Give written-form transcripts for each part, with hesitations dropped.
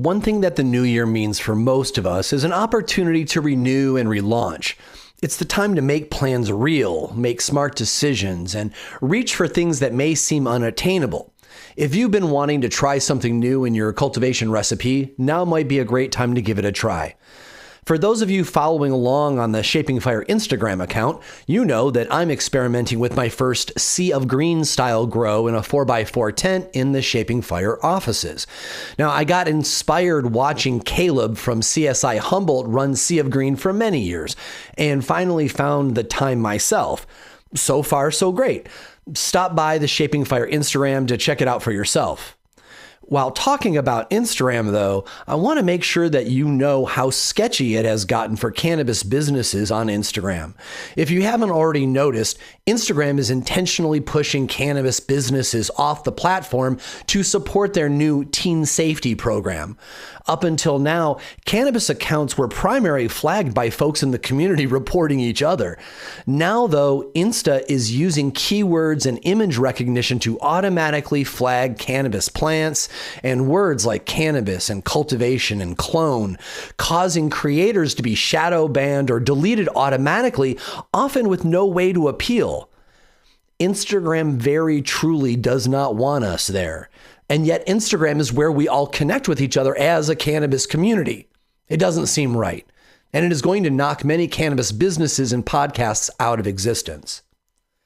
One thing that the new year means for most of us is an opportunity to renew and relaunch. It's the time to make plans real, make smart decisions, and reach for things that may seem unattainable. If you've been wanting to try something new in your cultivation recipe, now might be a great time to give it a try. For those of you following along on the Shaping Fire Instagram account, you know that I'm experimenting with my first Sea of Green style grow in a 4x4 tent in the Shaping Fire offices. Now, I got inspired watching Caleb from CSI Humboldt run Sea of Green for many years, and finally found the time myself. So far, so great. Stop by the Shaping Fire Instagram to check it out for yourself. While talking about Instagram, though, I want to make sure that you know how sketchy it has gotten for cannabis businesses on Instagram. If you haven't already noticed, Instagram is intentionally pushing cannabis businesses off the platform to support their new teen safety program. Up until now, cannabis accounts were primarily flagged by folks in the community reporting each other. Now, though, Insta is using keywords and image recognition to automatically flag cannabis plants and words like cannabis and cultivation and clone, causing creators to be shadow banned or deleted automatically, often with no way to appeal. Instagram very truly does not want us there. And yet Instagram is where we all connect with each other as a cannabis community. It doesn't seem right. And it is going to knock many cannabis businesses and podcasts out of existence.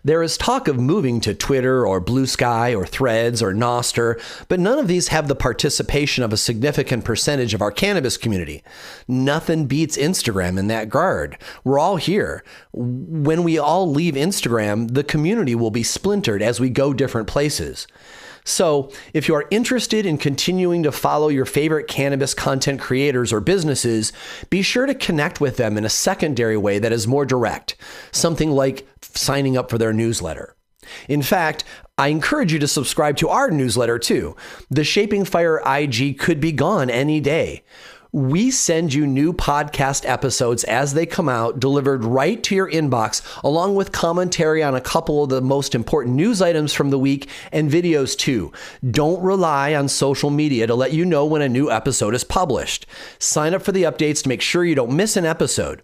There is talk of moving to Twitter or Blue Sky or Threads or Nostr, but none of these have the participation of a significant percentage of our cannabis community. Nothing beats Instagram in that regard. We're all here. When we all leave Instagram, the community will be splintered as we go different places. So, if you are interested in continuing to follow your favorite cannabis content creators or businesses, be sure to connect with them in a secondary way that is more direct, something like signing up for their newsletter. In fact, I encourage you to subscribe to our newsletter too. The Shaping Fire IG could be gone any day. We send you new podcast episodes as they come out, delivered right to your inbox, along with commentary on a couple of the most important news items from the week and videos too. Don't rely on social media to let you know when a new episode is published. Sign up for the updates to make sure you don't miss an episode.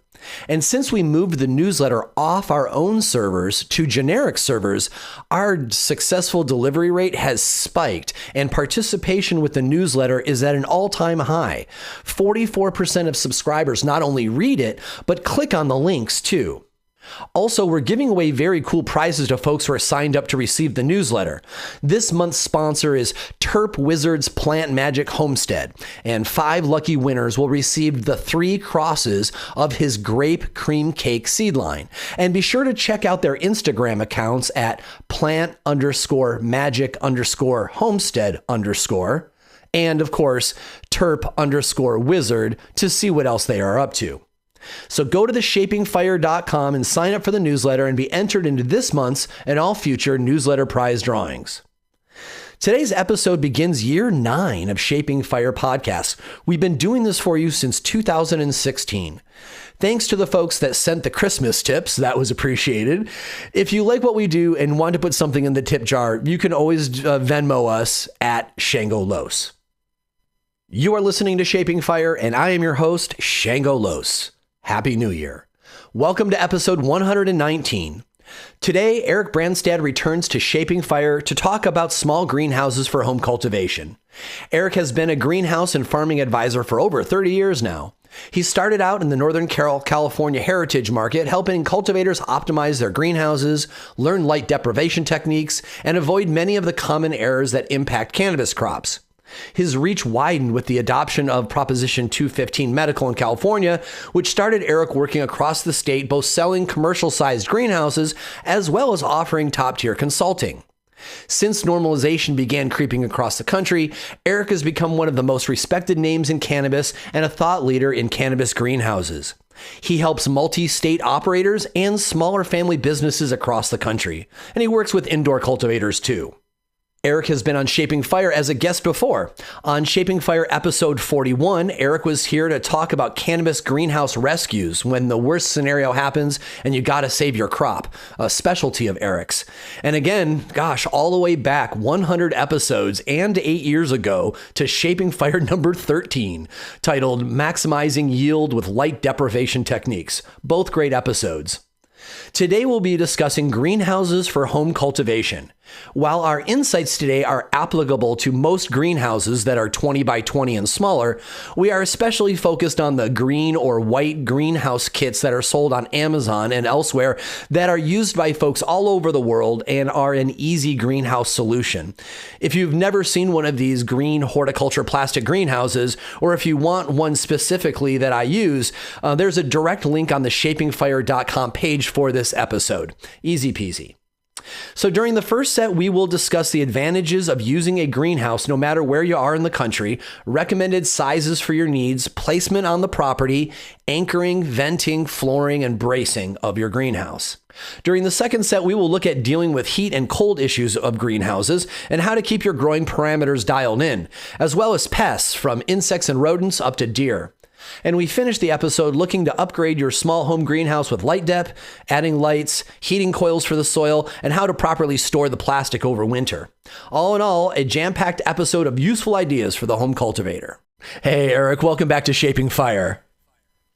And since we moved the newsletter off our own servers to generic servers, our successful delivery rate has spiked and participation with the newsletter is at an all-time high. 44% of subscribers not only read it, but click on the links too. Also, we're giving away very cool prizes to folks who are signed up to receive the newsletter. This month's sponsor is Terp Wizard's Plant Magic Homestead, and 5 lucky winners will receive the 3 crosses of his grape cream cake seed line. And be sure to check out their Instagram accounts at plant_magic_homestead_ and of course, Terp_wizard to see what else they are up to. So go to theshapingfire.com and sign up for the newsletter and be entered into this month's and all future newsletter prize drawings. Today's episode begins year 9 of Shaping Fire podcasts. We've been doing this for you since 2016. Thanks to the folks that sent the Christmas tips. That was appreciated. If you like what we do and want to put something in the tip jar, you can always Venmo us at Shango Los. You are listening to Shaping Fire, and I am your host, Shango Los. Happy New Year. Welcome to episode 119. Today, Eric Brandstad returns to Shaping Fire to talk about small greenhouses for home cultivation. Eric has been a greenhouse and farming advisor for over 30 years now. He started out in the Northern California heritage market, helping cultivators optimize their greenhouses, learn light deprivation techniques, and avoid many of the common errors that impact cannabis crops. His reach widened with the adoption of Proposition 215 Medical in California, which started Eric working across the state, both selling commercial-sized greenhouses as well as offering top-tier consulting. Since normalization began creeping across the country, Eric has become one of the most respected names in cannabis and a thought leader in cannabis greenhouses. He helps multi-state operators and smaller family businesses across the country, and he works with indoor cultivators too. Eric has been on Shaping Fire as a guest before. On Shaping Fire episode 41, Eric was here to talk about cannabis greenhouse rescues when the worst scenario happens and you gotta save your crop, a specialty of Eric's. And again, gosh, all the way back 100 episodes and 8 years ago to Shaping Fire number 13, titled Maximizing Yield with Light Deprivation Techniques. Both great episodes. Today we'll be discussing greenhouses for home cultivation. While our insights today are applicable to most greenhouses that are 20 by 20 and smaller, we are especially focused on the green or white greenhouse kits that are sold on Amazon and elsewhere that are used by folks all over the world and are an easy greenhouse solution. If you've never seen one of these green horticulture plastic greenhouses, or if you want one specifically that I use, there's a direct link on the shapingfire.com page for this episode. Easy peasy. So during the first set, we will discuss the advantages of using a greenhouse no matter where you are in the country, recommended sizes for your needs, placement on the property, anchoring, venting, flooring, and bracing of your greenhouse. During the second set, we will look at dealing with heat and cold issues of greenhouses and how to keep your growing parameters dialed in, as well as pests from insects and rodents up to deer. And we finish the episode looking to upgrade your small home greenhouse with light depth, adding lights, heating coils for the soil, and how to properly store the plastic over winter. All in all, a jam-packed episode of useful ideas for the home cultivator. Hey, Eric, welcome back to Shaping Fire.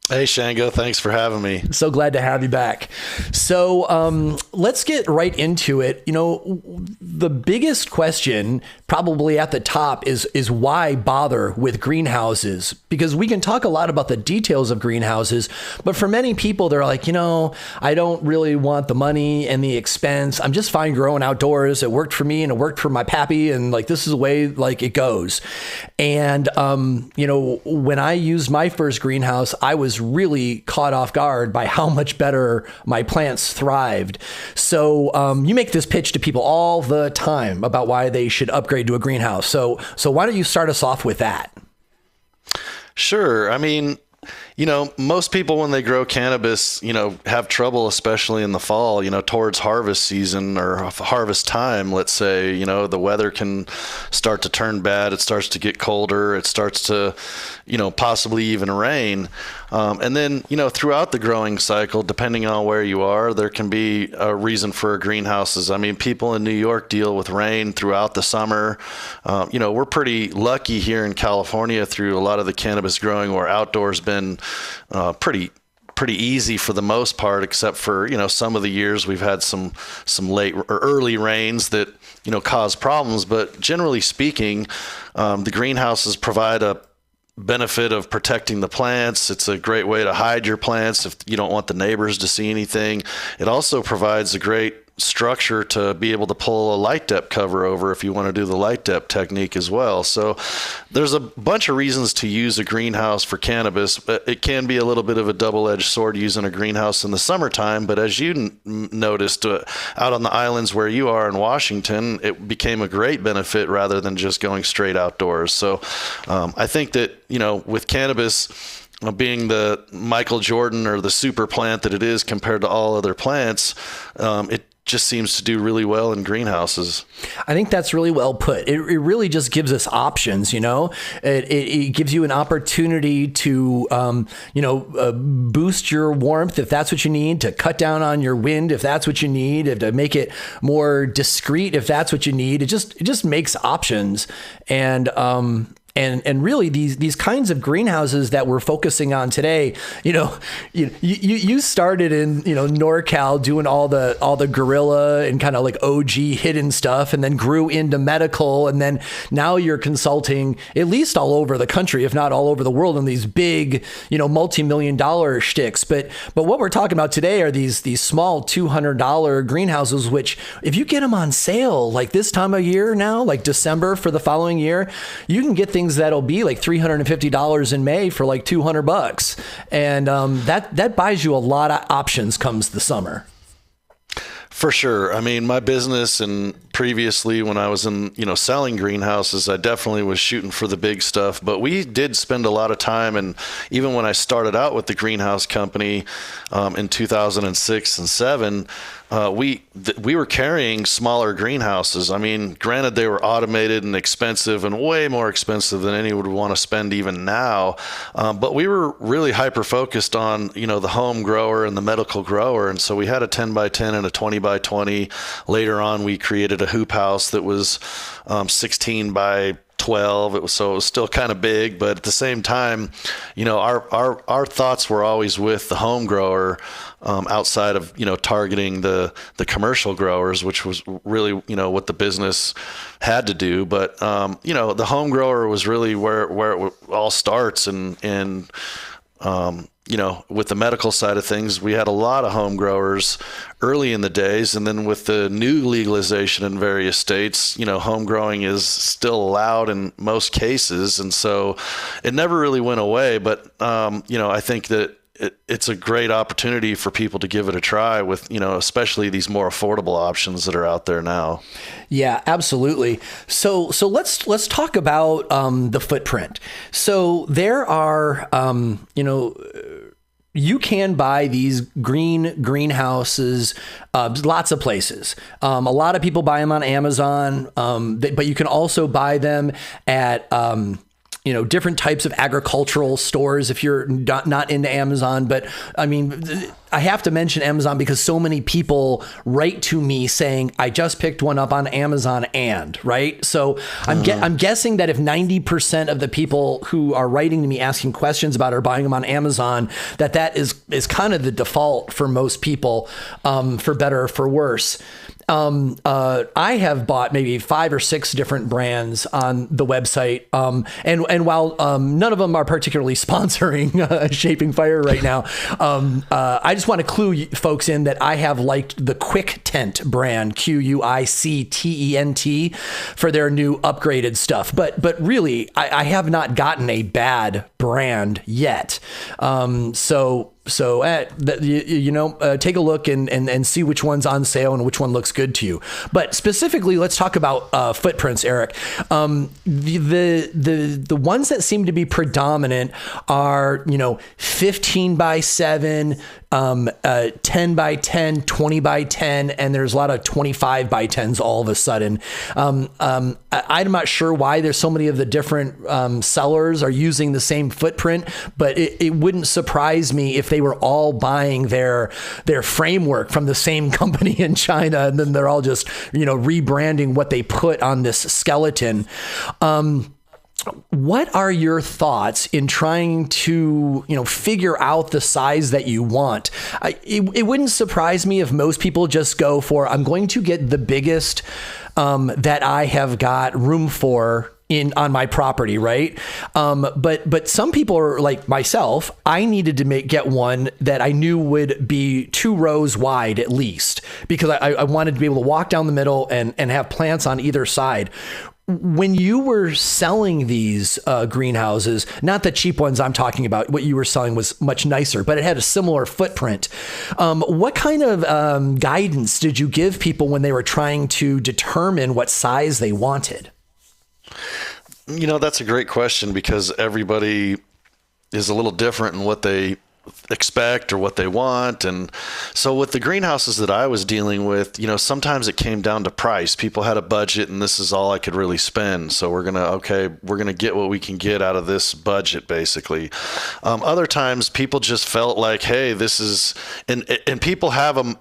Hey, Shango, thanks for having me. So glad to have you back. So let's get right into it. You know, the biggest question probably at the top is why bother with greenhouses? Because we can talk a lot about the details of greenhouses, but for many people, they're like, you know, I don't really want the money and the expense. I'm just fine growing outdoors. It worked for me and it worked for my pappy. And like, this is the way like it goes. And, you know, when I used my first greenhouse, I was really caught off guard by how much better my plants thrived. So you make this pitch to people all the time about why they should upgrade to a greenhouse. So why don't you start us off with that? Sure. I mean, you know, most people when they grow cannabis, you know, have trouble, especially in the fall, you know, towards harvest season or harvest time, let's say, you know, the weather can start to turn bad. It starts to get colder. It starts to, you know, possibly even rain. And then, you know, throughout the growing cycle, depending on where you are, there can be a reason for greenhouses. I mean, people in New York deal with rain throughout the summer. You know, we're pretty lucky here in California through a lot of the cannabis growing where outdoors been pretty easy for the most part, except for, you know, some of the years we've had some late or early rains that, you know, cause problems. But generally speaking, the greenhouses provide a benefit of protecting the plants. It's a great way to hide your plants if you don't want the neighbors to see anything. It also provides a great structure to be able to pull a light depth cover over if you want to do the light depth technique as well. So there's a bunch of reasons to use a greenhouse for cannabis, but it can be a little bit of a double-edged sword using a greenhouse in the summertime. But as you noticed out on the islands where you are in Washington, it became a great benefit rather than just going straight outdoors. So I think that, you know, with cannabis being the Michael Jordan or the super plant that it is compared to all other plants, it just seems to do really well in greenhouses. I think that's really well put. It really just gives us options, you know. It gives you an opportunity to, boost your warmth if that's what you need, to cut down on your wind if that's what you need, to make it more discreet if that's what you need. It just makes options. And really these kinds of greenhouses that we're focusing on today, you know, you started in, you know, NorCal doing all the guerrilla and kind of like OG hidden stuff, and then grew into medical, and then now you're consulting at least all over the country, if not all over the world, in these big, you know, multi-million-dollar shticks. But what we're talking about today are these small $200 greenhouses, which if you get them on sale like this time of year now, like December for the following year, you can get things that'll be like $350 in May for like $200. And that buys you a lot of options comes the summer. For sure. I mean, my business and previously when I was in, selling greenhouses, I definitely was shooting for the big stuff, but we did spend a lot of time. And even when I started out with the greenhouse company in 2006 and 7, we were carrying smaller greenhouses. I mean, granted, they were automated and expensive and way more expensive than anyone would want to spend even now. But we were really hyper focused on, the home grower and the medical grower. And so we had a 10 by 10 and a 20 by 20. Later on, we created a hoop house that was 16 by 12. It was still kind of big, but at the same time, our thoughts were always with the home grower, outside of, targeting the commercial growers, which was really, what the business had to do. But, the home grower was really where it all starts. And with the medical side of things, we had a lot of home growers early in the days. And then with the new legalization in various states, home growing is still allowed in most cases. And so it never really went away. But, I think that it's a great opportunity for people to give it a try with, especially these more affordable options that are out there now. Yeah, absolutely. So let's talk about the footprint. So there are, you can buy these greenhouses, lots of places. A lot of people buy them on Amazon, but you can also buy them at, different types of agricultural stores if you're not into Amazon. But I mean, I have to mention Amazon because so many people write to me saying, I just picked one up on Amazon right? So I'm guessing that if 90% of the people who are writing to me asking questions about it are buying them on Amazon, that is kind of the default for most people, for better or for worse. I have bought maybe 5 or 6 different brands on the website. And while none of them are particularly sponsoring Shaping Fire right now, I just want to clue folks in that I have liked the Quick Tent brand, QUICTENT, for their new upgraded stuff. But really, I have not gotten a bad brand yet. So take a look and see which one's on sale and which one looks good to you. But specifically, let's talk about footprints, Eric. The ones that seem to be predominant are 15 by 7, 10 by 10, 20 by 10, and there's a lot of 25 by 10s all of a sudden. I'm not sure why there's so many of the different sellers are using the same footprint, but it wouldn't surprise me if they were all buying their framework from the same company in China, and then they're all just rebranding what they put on this skeleton. What are your thoughts in trying to, figure out the size that you want? It wouldn't surprise me if most people just go for, I'm going to get the biggest that I have got room for on my property, right? But some people are like myself. I needed to get one that I knew would be 2 rows wide at least, because I wanted to be able to walk down the middle and have plants on either side. When you were selling these greenhouses, not the cheap ones I'm talking about, what you were selling was much nicer, but it had a similar footprint. What kind of guidance did you give people when they were trying to determine what size they wanted? That's a great question because everybody is a little different in what they expect or what they want. And so with the greenhouses that I was dealing with, sometimes it came down to price. People had a budget and this is all I could really spend. So we're going to get what we can get out of this budget, basically. Other times people just felt like, hey, this is, and people have a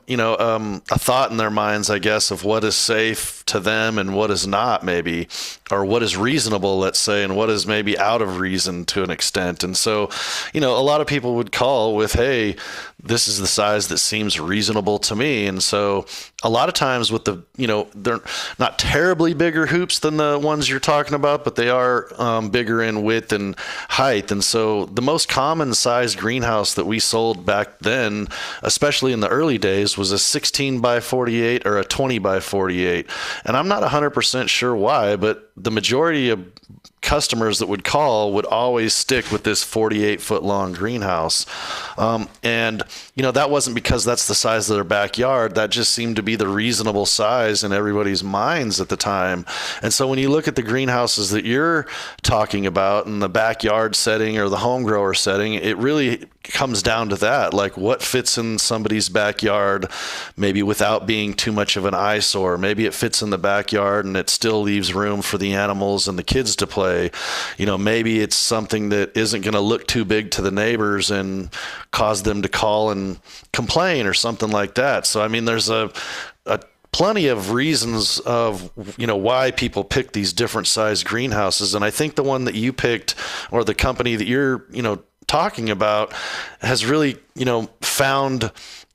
thought in their minds, I guess, of what is safe to them and what is not, maybe, or what is reasonable, let's say, and what is maybe out of reason to an extent. And so, a lot of people would call with, hey, this is the size that seems reasonable to me. And so a lot of times with they're not terribly bigger hoops than the ones you're talking about, but they are bigger in width and height. And so the most common size greenhouse that we sold back then, especially in the early days, was a 16 by 48 or a 20 by 48. And I'm not 100% sure why, but the majority of customers that would call would always stick with this 48-foot long greenhouse. And, that wasn't because that's the size of their backyard. That just seemed to be the reasonable size in everybody's minds at the time. And so when you look at the greenhouses that you're talking about in the backyard setting or the home grower setting, it really comes down to that, like what fits in somebody's backyard, maybe without being too much of an eyesore. Maybe it fits in the backyard and it still leaves room for the animals and the kids to play. Maybe it's something that isn't going to look too big to the neighbors and cause them to call and complain or something like that. So, I mean, there's a plenty of reasons of, why people pick these different size greenhouses. And I think the one that you picked, or the company that you're, talking about, has really, found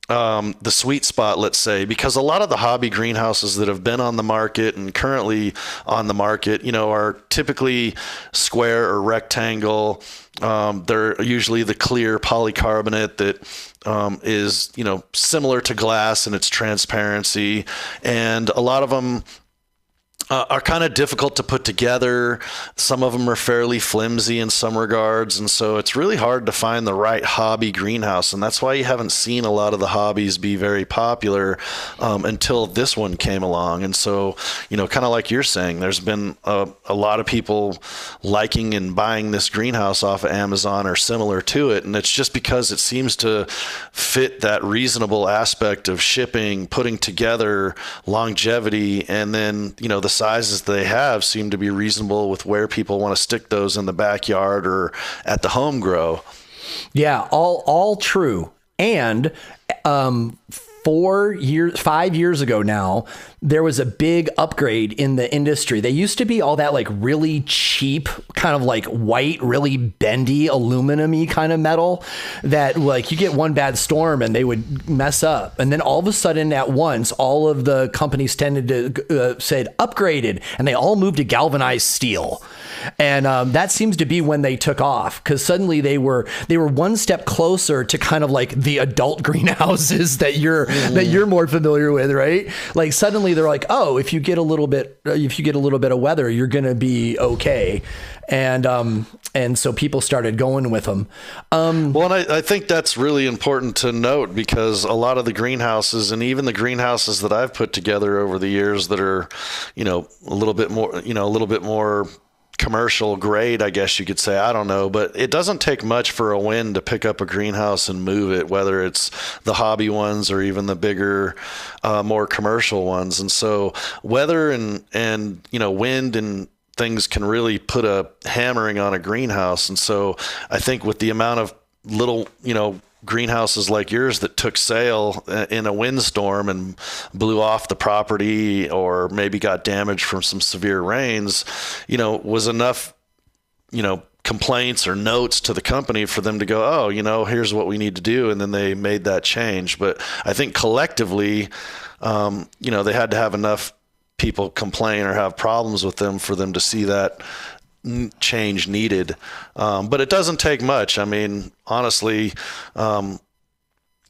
the sweet spot, let's say, because a lot of the hobby greenhouses that have been on the market and currently on the market, are typically square or rectangle. They're usually the clear polycarbonate that is, similar to glass in its transparency. And a lot of them are kind of difficult to put together. Some of them are fairly flimsy in some regards. And so it's really hard to find the right hobby greenhouse. And that's why you haven't seen a lot of the hobbies be very popular until this one came along. And so, kind of like you're saying, there's been a lot of people liking and buying this greenhouse off of Amazon or similar to it. And it's just because it seems to fit that reasonable aspect of shipping, putting together, longevity, and then, the sizes they have seem to be reasonable with where people want to stick those in the backyard or at the home grow. Yeah, all true. And 5 years ago now, there was a big upgrade in the industry. They used to be all that like really cheap, kind of like white, really bendy, aluminum-y kind of metal that like you get one bad storm and they would mess up. And then all of a sudden at once, all of the companies tended to said upgraded, and they all moved to galvanized steel. And that seems to be when they took off, because suddenly they were one step closer to kind of like the adult greenhouses that you're more familiar with, right? Like suddenly they're like, oh, if you get a little bit of weather, you're gonna be okay. And so people started going with them. Well, and I think that's really important to note, because a lot of the greenhouses, and even the greenhouses that I've put together over the years that are, a little bit more commercial grade, I guess you could say, I don't know, but it doesn't take much for a wind to pick up a greenhouse and move it, whether it's the hobby ones or even the bigger, more commercial ones. And so weather and wind and things can really put a hammering on a greenhouse. And so I think with the amount of little, greenhouses like yours that took sail in a windstorm and blew off the property, or maybe got damaged from some severe rains, was enough, complaints or notes to the company for them to go, oh, here's what we need to do. And then they made that change. But I think collectively, they had to have enough people complain or have problems with them for them to see that change needed. But it doesn't take much. I mean, honestly,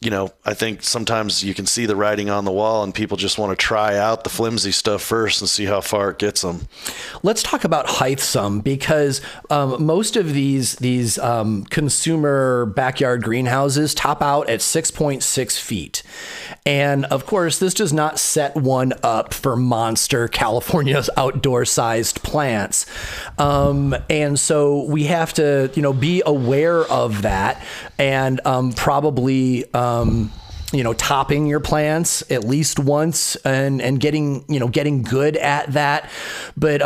I think sometimes you can see the writing on the wall and people just want to try out the flimsy stuff first and see how far it gets them. Let's talk about height some, because most of these consumer backyard greenhouses top out at 6.6 feet. And of course, this does not set one up for monster California outdoor sized plants. And so we have to, be aware of that, and probably, topping your plants at least once and getting good at that. But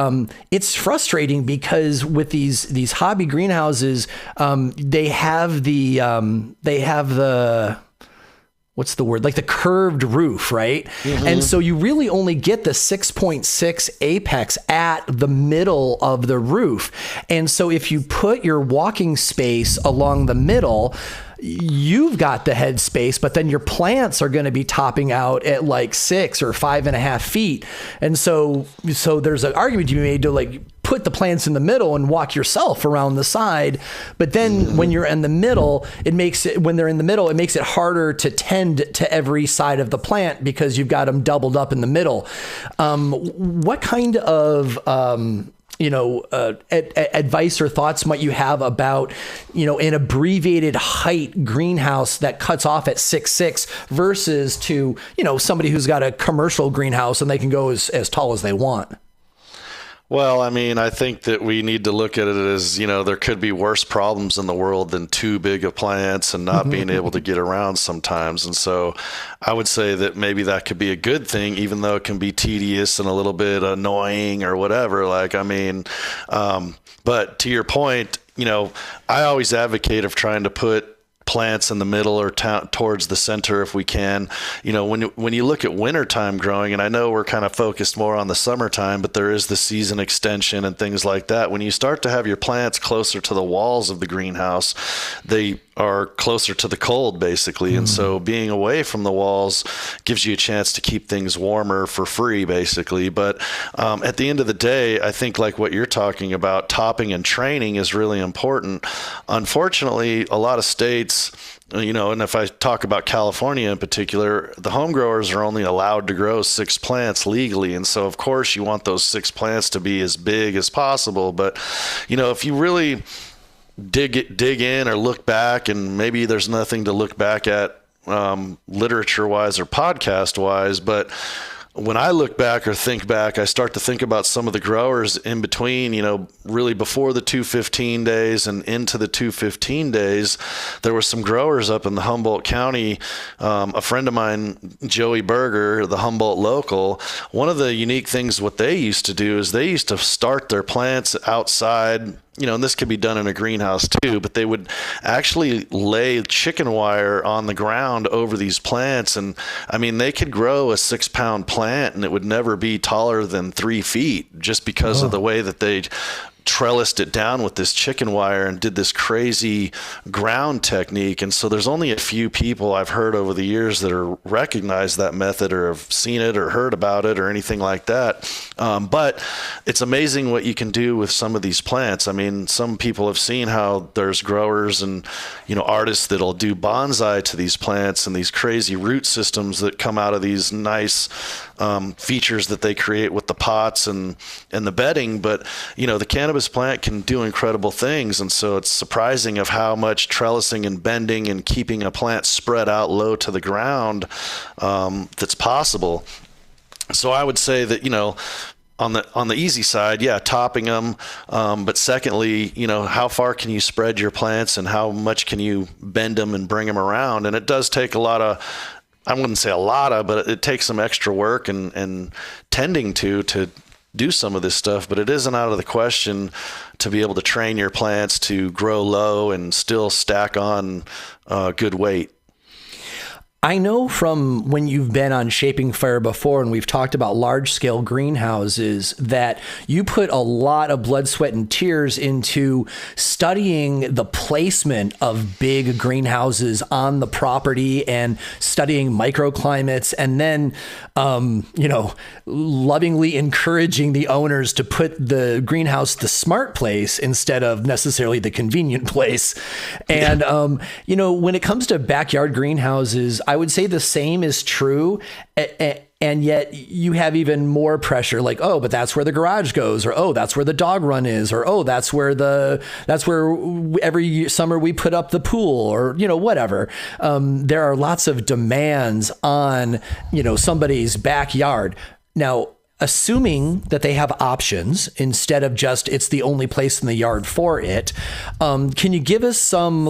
it's frustrating because with these hobby greenhouses, they have the what's the word? Like the curved roof, right? Mm-hmm. And so you really only get the 6.6 apex at the middle of the roof. And so if you put your walking space along the middle, you've got the head space, but then your plants are going to be topping out at like 6 or 5.5 feet. And so there's an argument to be made to like put the plants in the middle and walk yourself around the side. But then when you're in the middle, it makes it harder to tend to every side of the plant because you've got them doubled up in the middle. What kind of advice or thoughts might you have about, an abbreviated height greenhouse that cuts off at 6'6" versus to, somebody who's got a commercial greenhouse and they can go as tall as they want? Well, I mean, I think that we need to look at it as, there could be worse problems in the world than too big of plants and not being able to get around sometimes. And so I would say that maybe that could be a good thing, even though it can be tedious and a little bit annoying or whatever. But to your point, I always advocate of trying to put plants in the middle or towards the center if we can. When you look at wintertime growing, and I know we're kind of focused more on the summertime, but there is the season extension and things like that. When you start to have your plants closer to the walls of the greenhouse, they are closer to the cold, basically. And so being away from the walls gives you a chance to keep things warmer for free, basically. But at the end of the day, I think like what you're talking about, topping and training is really important. Unfortunately, a lot of states, and if I talk about California in particular, the home growers are only allowed to grow 6 plants legally. And so, of course, you want those 6 plants to be as big as possible. But, if you really dig in or look back, and maybe there's nothing to look back at literature wise or podcast wise, but when I look back or think back, I start to think about some of the growers in between, really before the 215 days and into the 215 days. There were some growers up in the Humboldt County. A friend of mine, Joey Berger, the Humboldt local, one of the unique things what they used to do is they used to start their plants outside, and this could be done in a greenhouse too, but they would actually lay chicken wire on the ground over these plants. And I mean, they could grow a 6-pound plant and it would never be taller than 3 feet just because of the way that they trellised it down with this chicken wire and did this crazy ground technique. And so there's only a few people I've heard over the years that are recognized that method or have seen it or heard about it or anything like that. But it's amazing what you can do with some of these plants. I mean, some people have seen how there's growers and, artists that'll do bonsai to these plants and these crazy root systems that come out of these nice features that they create with the pots and the bedding. But, the cannabis plant can do incredible things. And so it's surprising of how much trellising and bending and keeping a plant spread out low to the ground that's possible. So I would say that, on the easy side, topping them. But secondly, how far can you spread your plants and how much can you bend them and bring them around? And it does take a lot of, I wouldn't say a lot of, but it takes some extra work and tending to do some of this stuff. But it isn't out of the question to be able to train your plants to grow low and still stack on good weight. I know from when you've been on Shaping Fire before, and we've talked about large scale greenhouses, that you put a lot of blood, sweat, and tears into studying the placement of big greenhouses on the property and studying microclimates, and then, lovingly encouraging the owners to put the greenhouse the smart place instead of necessarily the convenient place. And, when it comes to backyard greenhouses, I would say the same is true. And yet you have even more pressure, like, oh, but that's where the garage goes, or, oh, that's where the dog run is, or, oh, that's where every summer we put up the pool, or, whatever. There are lots of demands on, somebody's backyard. Now, assuming that they have options instead of just it's the only place in the yard for it, can you give us some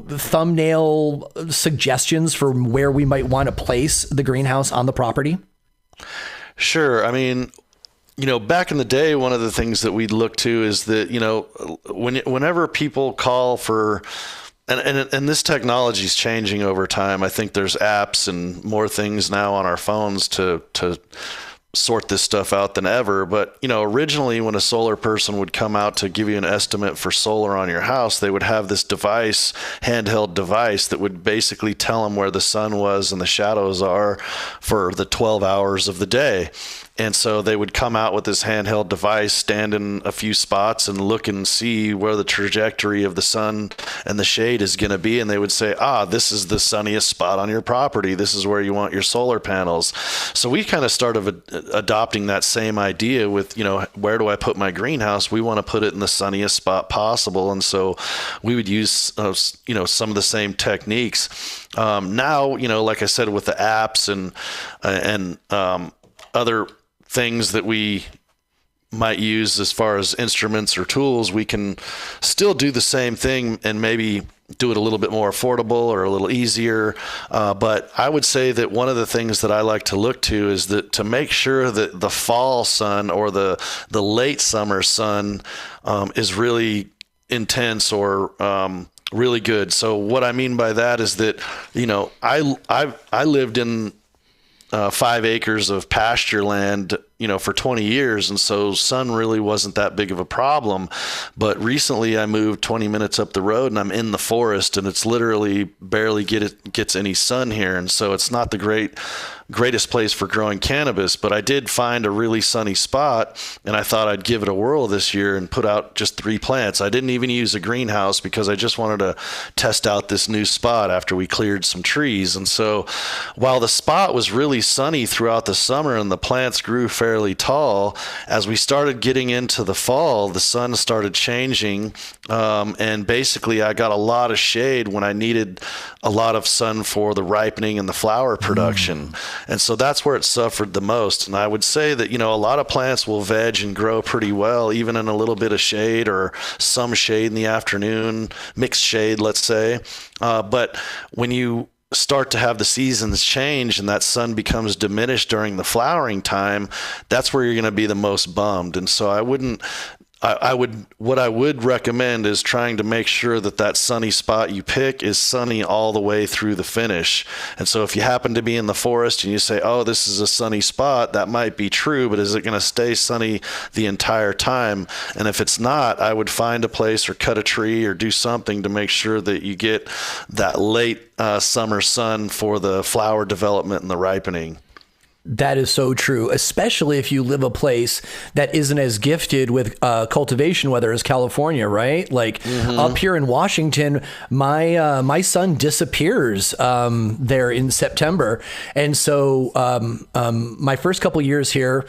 thumbnail suggestions for where we might want to place the greenhouse on the property? Sure. I mean, back in the day, one of the things that we'd look to is that, whenever people call for, and this technology is changing over time. I think there's apps and more things now on our phones to sort this stuff out than ever. But, originally when a solar person would come out to give you an estimate for solar on your house, they would have this device, handheld device, that would basically tell them where the sun was and the shadows are for the 12 hours of the day. And so they would come out with this handheld device, stand in a few spots and look and see where the trajectory of the sun and the shade is going to be. And they would say, this is the sunniest spot on your property. This is where you want your solar panels. So we kind of started adopting that same idea with, where do I put my greenhouse? We want to put it in the sunniest spot possible. And so we would use, some of the same techniques. Now, like I said, with the apps and other things that we might use as far as instruments or tools, we can still do the same thing and maybe do it a little bit more affordable or a little easier. But I would say that one of the things that I like to look to is that to make sure that the fall sun or the late summer sun is really intense or really good. So what I mean by that is that, I lived in 5 acres of pasture land, for 20 years. And so sun really wasn't that big of a problem. But recently I moved 20 minutes up the road and I'm in the forest and it's literally barely gets any sun here. And so it's not the greatest place for growing cannabis, but I did find a really sunny spot and I thought I'd give it a whirl this year and put out just 3 plants. I didn't even use a greenhouse because I just wanted to test out this new spot after we cleared some trees. And so while the spot was really sunny throughout the summer and the plants grew fairly tall, as we started getting into the fall, the sun started changing. And basically I got a lot of shade when I needed a lot of sun for the ripening and the flower production. And so that's where it suffered the most. And I would say that, a lot of plants will veg and grow pretty well, even in a little bit of shade or some shade in the afternoon, mixed shade, let's say. But when you start to have the seasons change and that sun becomes diminished during the flowering time, that's where you're going to be the most bummed. And so what I would recommend is trying to make sure that sunny spot you pick is sunny all the way through the finish. And so if you happen to be in the forest and you say, this is a sunny spot, that might be true, but is it going to stay sunny the entire time? And if it's not, I would find a place or cut a tree or do something to make sure that you get that late summer sun for the flower development and the ripening. That is so true, especially if you live a place that isn't as gifted with cultivation weather as California, right? Like up here in Washington, my sun disappears there in September. And so my first couple years here,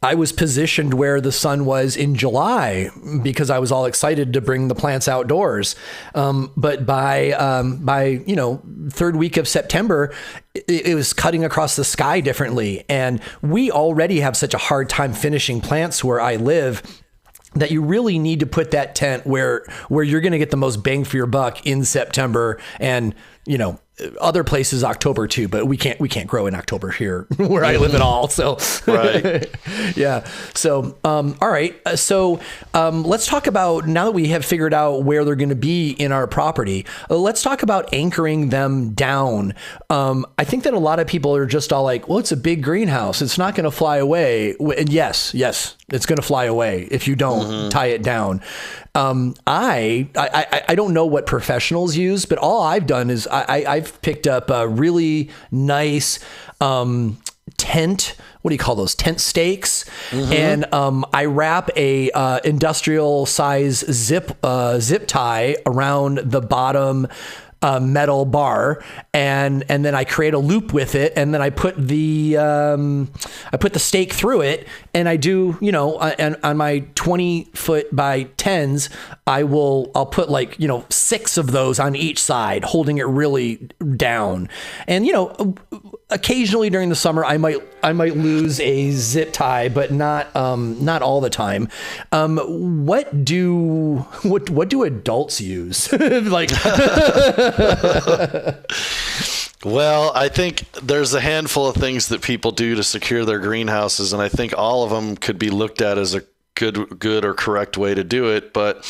I was positioned where the sun was in July because I was all excited to bring the plants outdoors. But by third week of September, it was cutting across the sky differently. And we already have such a hard time finishing plants where I live that you really need to put that tent where you're going to get the most bang for your buck in September. And, other places October too, but we can't grow in October here where I live at all. So, right. Yeah. So, all right. So, let's talk about, now that we have figured out where they're going to be in our property, let's talk about anchoring them down. I think that a lot of people are just all like, well, it's a big greenhouse. It's not going to fly away. And yes, it's going to fly away if you don't tie it down. I don't know what professionals use, but all I've done is I've picked up a really nice tent. What do you call those? Tent stakes. And I wrap a industrial size zip tie around the bottom metal bar, and then I create a loop with it, and then I put the stake through it, and I do, and on my 20-foot by 10s, I'll put 6 of those on each side, holding it really down. And occasionally during the summer, I might lose a zip tie, but not all the time. What do adults use? Well, I think there's a handful of things that people do to secure their greenhouses, and I think all of them could be looked at as a good or correct way to do it. But,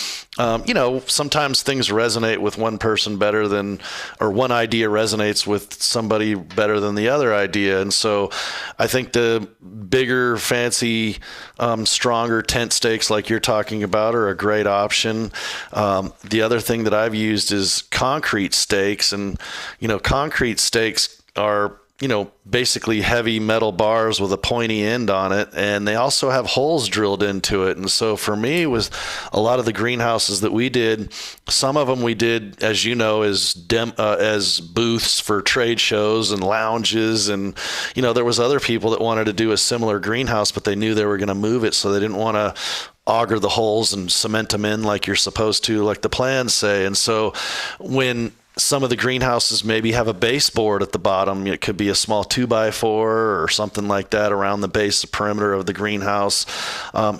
sometimes things resonate with one person better than, or one idea resonates with somebody better than the other idea. And so I think the bigger, fancy, stronger tent stakes like you're talking about are a great option. The other thing that I've used is concrete stakes, and, concrete stakes are basically heavy metal bars with a pointy end on it, and they also have holes drilled into it. And so for me, was a lot of the greenhouses that we did, some of them we did, as you know, as booths for trade shows and lounges, and there was other people that wanted to do a similar greenhouse, but they knew they were going to move it, so they didn't want to auger the holes and cement them in like you're supposed to, like the plans say. And so when some of the greenhouses maybe have a baseboard at the bottom, it could be a small 2x4 or something like that around the base perimeter of the greenhouse,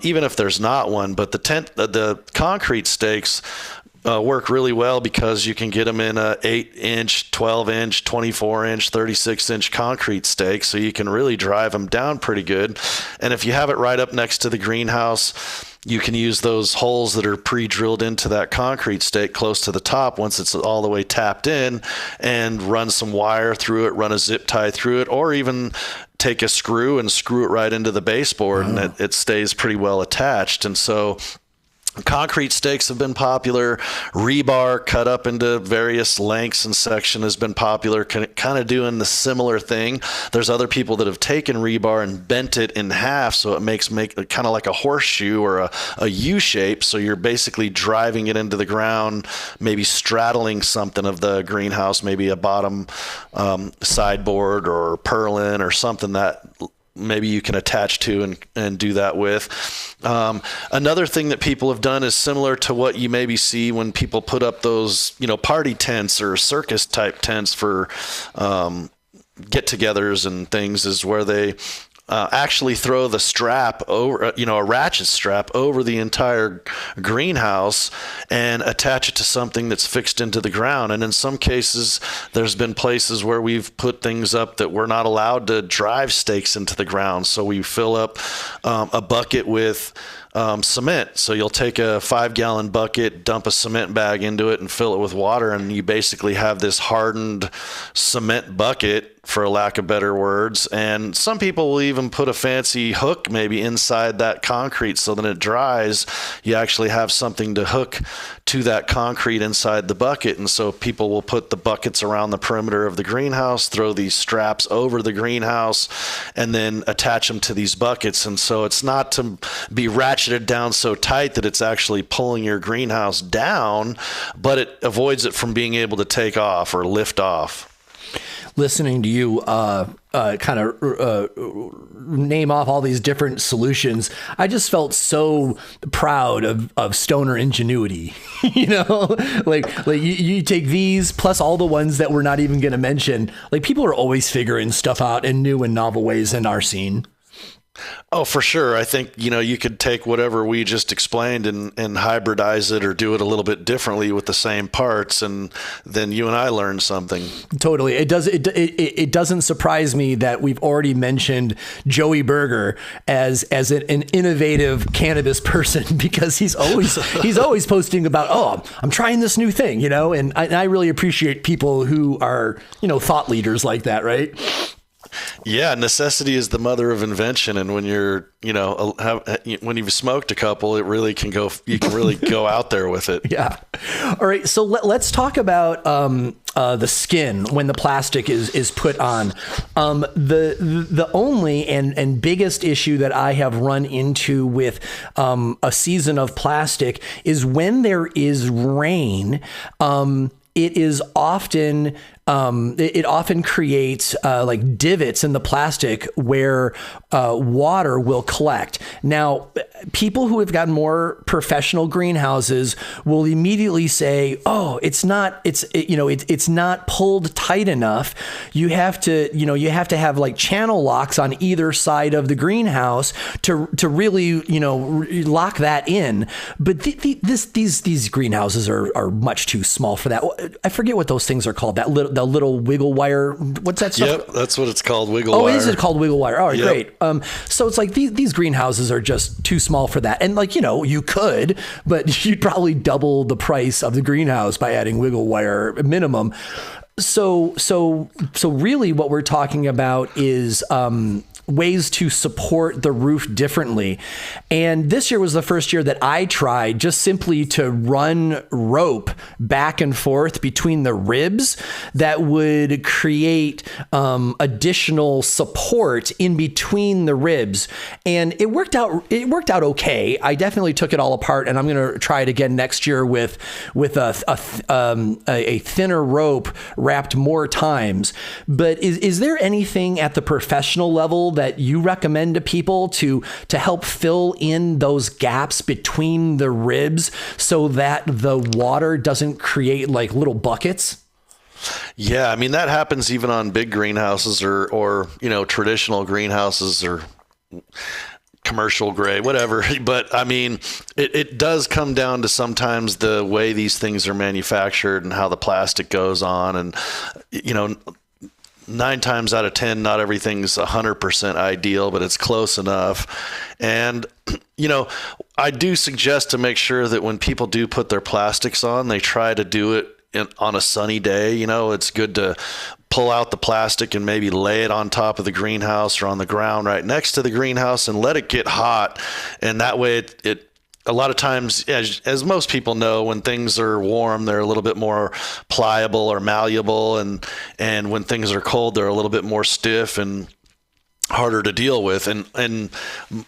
even if there's not one. But the concrete stakes work really well because you can get them in a 8-inch, 12-inch, 24-inch, 36-inch concrete stake, so you can really drive them down pretty good. And if you have it right up next to the greenhouse, you can use those holes that are pre-drilled into that concrete stake close to the top once it's all the way tapped in, and run some wire through it, run a zip tie through it, or even take a screw and screw it right into the baseboard, and it stays pretty well attached. And so concrete stakes have been popular. Rebar cut up into various lengths and section has been popular, kind of doing the similar thing. There's other people that have taken rebar and bent it in half so it makes kind of like a horseshoe or a U shape. So you're basically driving it into the ground, maybe straddling something of the greenhouse, maybe a bottom sideboard or purlin or something that maybe you can attach to and do that with. Another thing that people have done is similar to what you maybe see when people put up those, party tents or circus type tents for get-togethers and things, is where they actually throw the strap over, a ratchet strap over the entire greenhouse and attach it to something that's fixed into the ground. And in some cases, there's been places where we've put things up that we're not allowed to drive stakes into the ground. So we fill up a bucket with cement. So you'll take a 5-gallon bucket, dump a cement bag into it, and fill it with water, and you basically have this hardened cement bucket, for lack of better words. And some people will even put a fancy hook maybe inside that concrete, so that it dries, you actually have something to hook to that concrete inside the bucket. And so people will put the buckets around the perimeter of the greenhouse, throw these straps over the greenhouse, and then attach them to these buckets. And so it's not to be ratcheted down so tight that it's actually pulling your greenhouse down, but it avoids it from being able to take off or lift off. Listening to you kind of name off all these different solutions, I just felt so proud of stoner ingenuity. like you take these plus all the ones that we're not even going to mention. Like, people are always figuring stuff out in new and novel ways in our scene. Oh, for sure. I think, you could take whatever we just explained and hybridize it or do it a little bit differently with the same parts, and then you and I learned something. Totally. It doesn't surprise me that we've already mentioned Joey Berger as an innovative cannabis person, because he's always posting about, I'm trying this new thing, and I really appreciate people who are, thought leaders like that, right? Yeah, necessity is the mother of invention, and when you're, when you've smoked a couple, it really can go. You can really go out there with it. Yeah. All right. So let's talk about the skin when the plastic is put on. The only and biggest issue that I have run into with a season of plastic is when there is rain. It is often it often creates like divots in the plastic where water will collect. Now, people who have got more professional greenhouses will immediately say, "Oh, it's not pulled tight enough. You have to have like channel locks on either side of the greenhouse to really lock that in." But these greenhouses are much too small for that. I forget what those things are called. The little wiggle wire. What's that stuff? Yep, that's what it's called. Wiggle wire. Oh, is it called wiggle wire? Oh, yep. Great. So it's like these greenhouses are just too small for that. And you could, but you'd probably double the price of the greenhouse by adding wiggle wire minimum. So really what we're talking about is ways to support the roof differently. And this year was the first year that I tried just simply to run rope back and forth between the ribs that would create additional support in between the ribs. And it worked out okay. I definitely took it all apart, and I'm going to try it again next year with a thinner rope wrapped more times. But is there anything at the professional level that you recommend to people to help fill in those gaps between the ribs so that the water doesn't create like little buckets? Yeah, I mean, that happens even on big greenhouses or traditional greenhouses or commercial grade, whatever. But I mean, it does come down to sometimes the way these things are manufactured and how the plastic goes on. And, 9 times out of 10, not everything's 100% ideal, but it's close enough. And, I do suggest to make sure that when people do put their plastics on, they try to do it on a sunny day. It's good to pull out the plastic and maybe lay it on top of the greenhouse or on the ground right next to the greenhouse and let it get hot. And that way it a lot of times, as most people know, when things are warm, they're a little bit more pliable or malleable. And when things are cold, they're a little bit more stiff and harder to deal with. And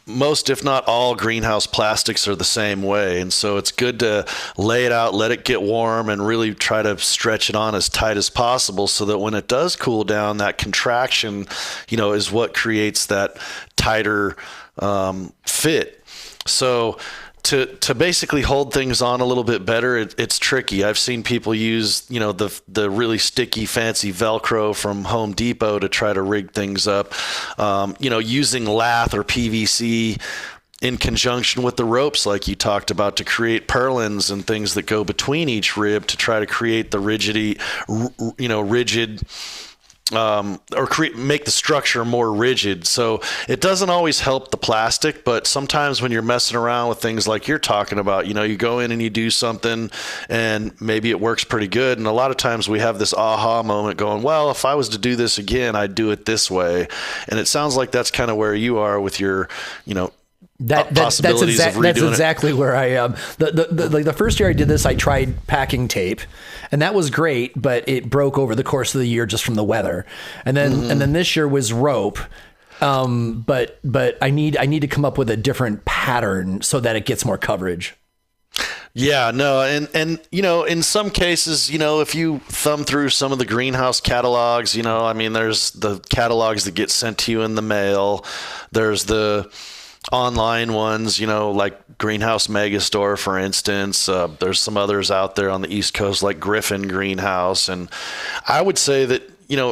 most, if not all, greenhouse plastics are the same way. And so it's good to lay it out, let it get warm, and really try to stretch it on as tight as possible so that when it does cool down, that contraction, is what creates that tighter fit. So to basically hold things on a little bit better, it's tricky. I've seen people use, the really sticky, fancy Velcro from Home Depot to try to rig things up. Using lath or PVC in conjunction with the ropes, like you talked about, to create purlins and things that go between each rib to try to create the rigid, make the structure more rigid. So it doesn't always help the plastic, but sometimes when you're messing around with things like you're talking about, you go in and you do something and maybe it works pretty good. And a lot of times we have this aha moment going, well, if I was to do this again, I'd do it this way. And it sounds like that's kind of where you are with your, That's exactly where I am. The first year I did this, I tried packing tape, and that was great, but it broke over the course of the year just from the weather. And then this year was rope. But I need to come up with a different pattern so that it gets more coverage. Yeah, no. And, in some cases, if you thumb through some of the greenhouse catalogs, there's the catalogs that get sent to you in the mail. There's the online ones, like Greenhouse Megastore, for instance. There's some others out there on the East Coast, like Griffin Greenhouse. And I would say that,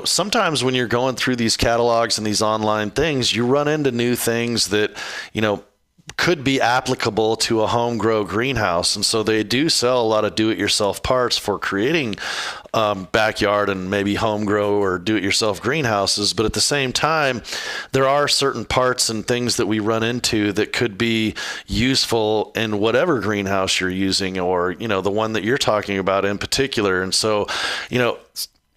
sometimes when you're going through these catalogs and these online things, you run into new things that, could be applicable to a home grow greenhouse. And so they do sell a lot of do-it-yourself parts for creating backyard and maybe home grow or do-it-yourself greenhouses. But at the same time, there are certain parts and things that we run into that could be useful in whatever greenhouse you're using, or, the one that you're talking about in particular. And so,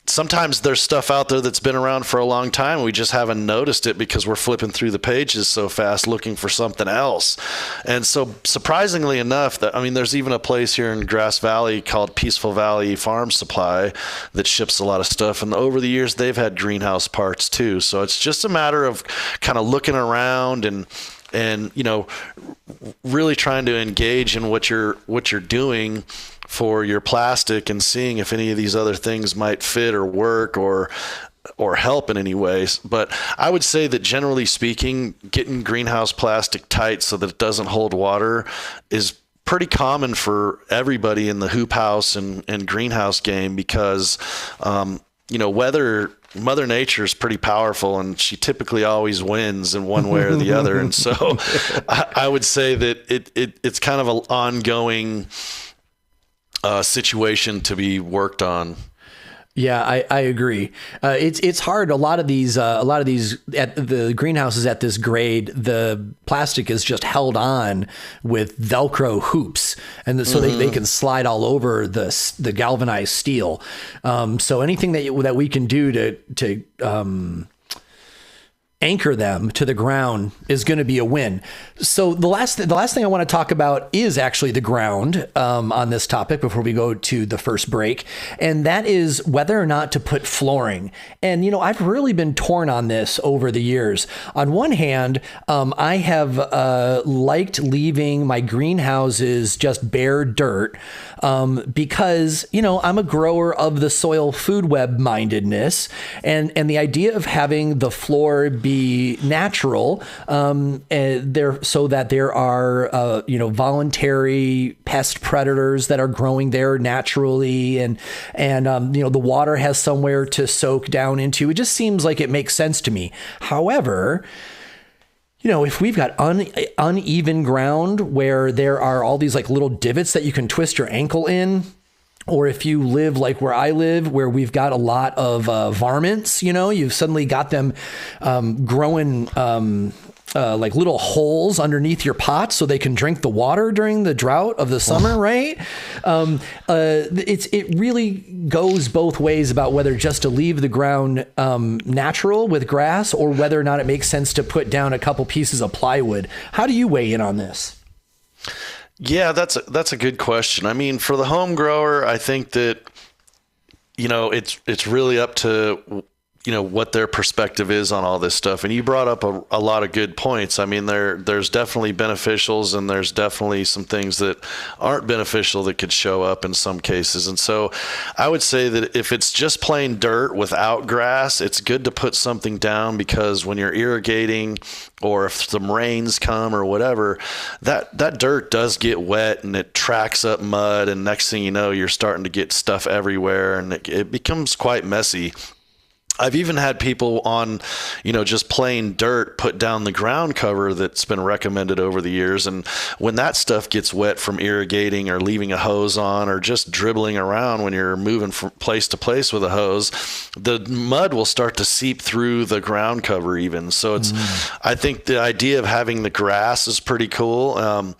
sometimes there's stuff out there that's been around for a long time. We just haven't noticed it because we're flipping through the pages so fast looking for something else. And so surprisingly enough, there's even a place here in Grass Valley called Peaceful Valley Farm Supply that ships a lot of stuff. And over the years, they've had greenhouse parts too. So it's just a matter of kind of looking around and really trying to engage in what you're doing for your plastic and seeing if any of these other things might fit or work or help in any ways. But I would say that generally speaking, getting greenhouse plastic tight so that it doesn't hold water is pretty common for everybody in the hoop house and greenhouse game, because Mother Nature is pretty powerful, and she typically always wins in one way or the other. And so I would say that it's kind of an ongoing situation to be worked on. Yeah, I agree. It's hard. A lot of these at the greenhouses at this grade, the plastic is just held on with Velcro hoops, and so they can slide all over the galvanized steel. So anything that we can do to anchor them to the ground is going to be a win. So the last thing I want to talk about is actually the ground on this topic before we go to the first break. And that is whether or not to put flooring. And, I've really been torn on this over the years. On one hand, I have liked leaving my greenhouses just bare dirt because, I'm a grower of the soil food web mindedness. And the idea of having the floor be natural, so that there are, voluntary pest predators that are growing there naturally, and the water has somewhere to soak down into. It just seems like it makes sense to me. However, if we've got uneven ground where there are all these like little divots that you can twist your ankle in, or if you live like where I live, where we've got a lot of varmints, you've suddenly got them growing like little holes underneath your pots so they can drink the water during the drought of the summer, right? It really goes both ways about whether just to leave the ground natural with grass or whether or not it makes sense to put down a couple pieces of plywood. How do you weigh in on this? Yeah, that's a good question. I mean, for the home grower, I think that, it's really up to, what their perspective is on all this stuff. And you brought up a lot of good points. I mean, there's definitely beneficials and there's definitely some things that aren't beneficial that could show up in some cases. And so I would say that if it's just plain dirt without grass, it's good to put something down, because when you're irrigating or if some rains come or whatever, that dirt does get wet and it tracks up mud. And next thing you know, you're starting to get stuff everywhere and it becomes quite messy. I've even had people on, just plain dirt put down the ground cover that's been recommended over the years. And when that stuff gets wet from irrigating or leaving a hose on or just dribbling around when you're moving from place to place with a hose, the mud will start to seep through the ground cover even. So I think the idea of having the grass is pretty cool.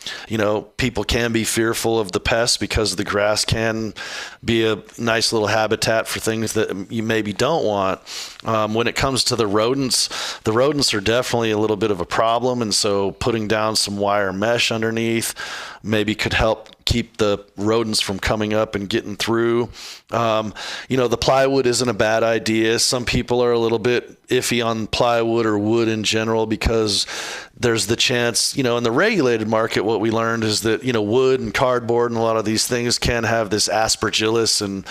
People can be fearful of the pests because the grass can be a nice little habitat for things that you maybe don't want. When it comes to the rodents are definitely a little bit of a problem. And so putting down some wire mesh underneath maybe could help keep the rodents from coming up and getting through. The plywood isn't a bad idea. Some people are a little bit iffy on plywood or wood in general because there's the chance, in the regulated market, what we learned is that, wood and cardboard and a lot of these things can have this aspergillus and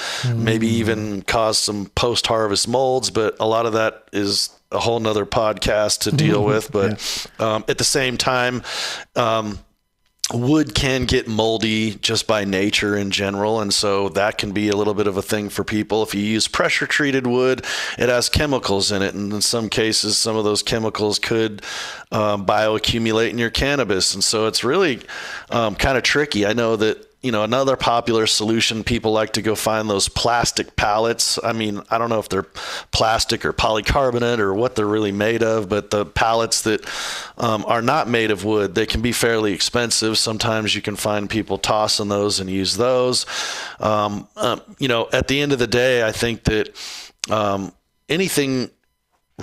maybe even cause some post-harvest molds. But a lot of that is a whole nother podcast to deal with. But at the same time, wood can get moldy just by nature in general, and so that can be a little bit of a thing for people. If you use pressure treated wood, it has chemicals in it, and in some cases some of those chemicals could bioaccumulate in your cannabis, and so it's really kind of tricky. I know that another popular solution, people like to go find those plastic pallets. I mean, I don't know if they're plastic or polycarbonate or what they're really made of, but the pallets that are not made of wood, they can be fairly expensive. Sometimes you can find people tossing those and use those. At the end of the day, I think that anything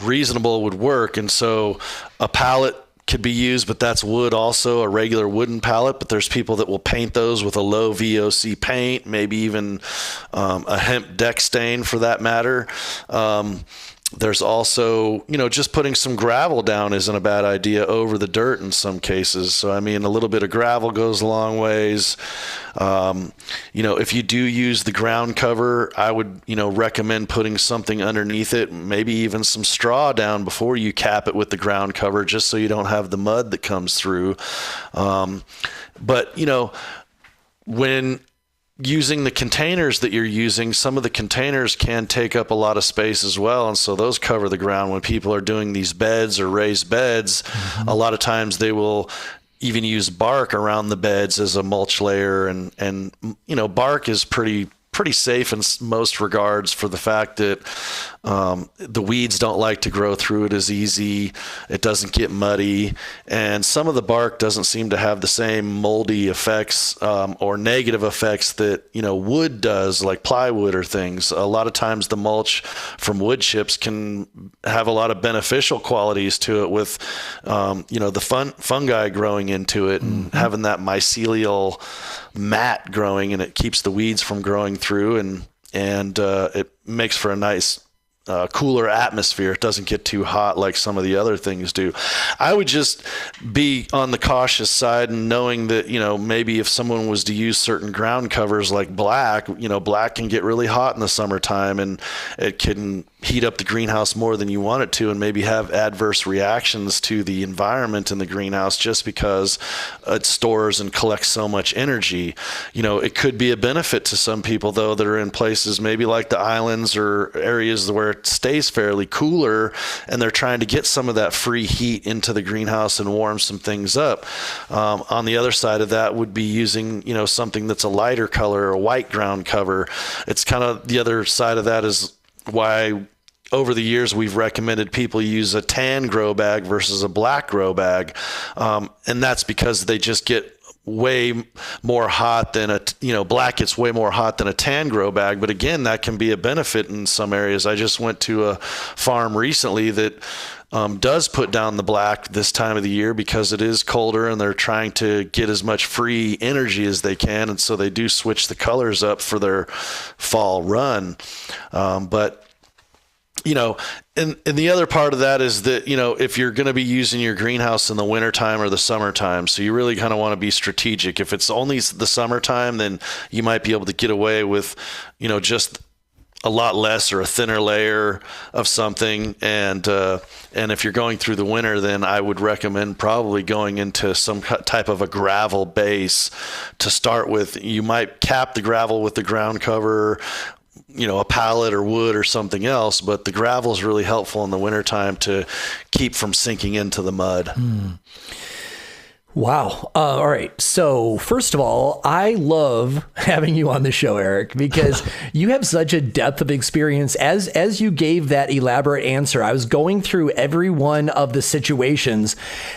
reasonable would work. And so a pallet could be used, but that's wood also, a regular wooden pallet. But there's people that will paint those with a low VOC paint, maybe even a hemp deck stain for that matter. There's also, just putting some gravel down isn't a bad idea over the dirt in some cases. So, I mean, a little bit of gravel goes a long ways. If you do use the ground cover, I would, recommend putting something underneath it, maybe even some straw down before you cap it with the ground cover, just so you don't have the mud that comes through. When using the containers that you're using, some of the containers can take up a lot of space as well. And so those cover the ground. When people are doing these beds or raised beds, a lot of times they will even use bark around the beds as a mulch layer. And bark is pretty pretty safe in most regards for the fact that the weeds don't like to grow through it as easy. It doesn't get muddy, and some of the bark doesn't seem to have the same moldy effects or negative effects that wood does, like plywood or things. A lot of times the mulch from wood chips can have a lot of beneficial qualities to it with the fungi growing into it and having that mycelial mat growing, and it keeps the weeds from growing through, and it makes for a nice cooler atmosphere. It doesn't get too hot like some of the other things do. I would just be on the cautious side, and knowing that, maybe if someone was to use certain ground covers like black, black can get really hot in the summertime, and it can heat up the greenhouse more than you want it to, and maybe have adverse reactions to the environment in the greenhouse just because it stores and collects so much energy. It could be a benefit to some people, though, that are in places maybe like the islands or areas where it stays fairly cooler, and they're trying to get some of that free heat into the greenhouse and warm some things up. On the other side of that would be using, something that's a lighter color, a white ground cover. It's kind of the other side of that is why over the years we've recommended people use a tan grow bag versus a black grow bag. And that's because they just get way more hot than black gets way more hot than a tan grow bag. But again, that can be a benefit in some areas. I just went to a farm recently that does put down the black this time of the year because it is colder, and they're trying to get as much free energy as they can. And so they do switch the colors up for their fall run. And the other part of that is that, if you're going to be using your greenhouse in the wintertime or the summertime, so you really kind of want to be strategic. If it's only the summertime, then you might be able to get away with, just a lot less or a thinner layer of something. And if you're going through the winter, then I would recommend probably going into some type of a gravel base to start with. You might cap the gravel with the ground cover, a pallet or wood or something else, but the gravel is really helpful in the wintertime to keep from sinking into the mud. Wow. All right. So first of all, I love having you on the show, Eric, because you have such a depth of experience. As you gave that elaborate answer, I was going through every one of the situations,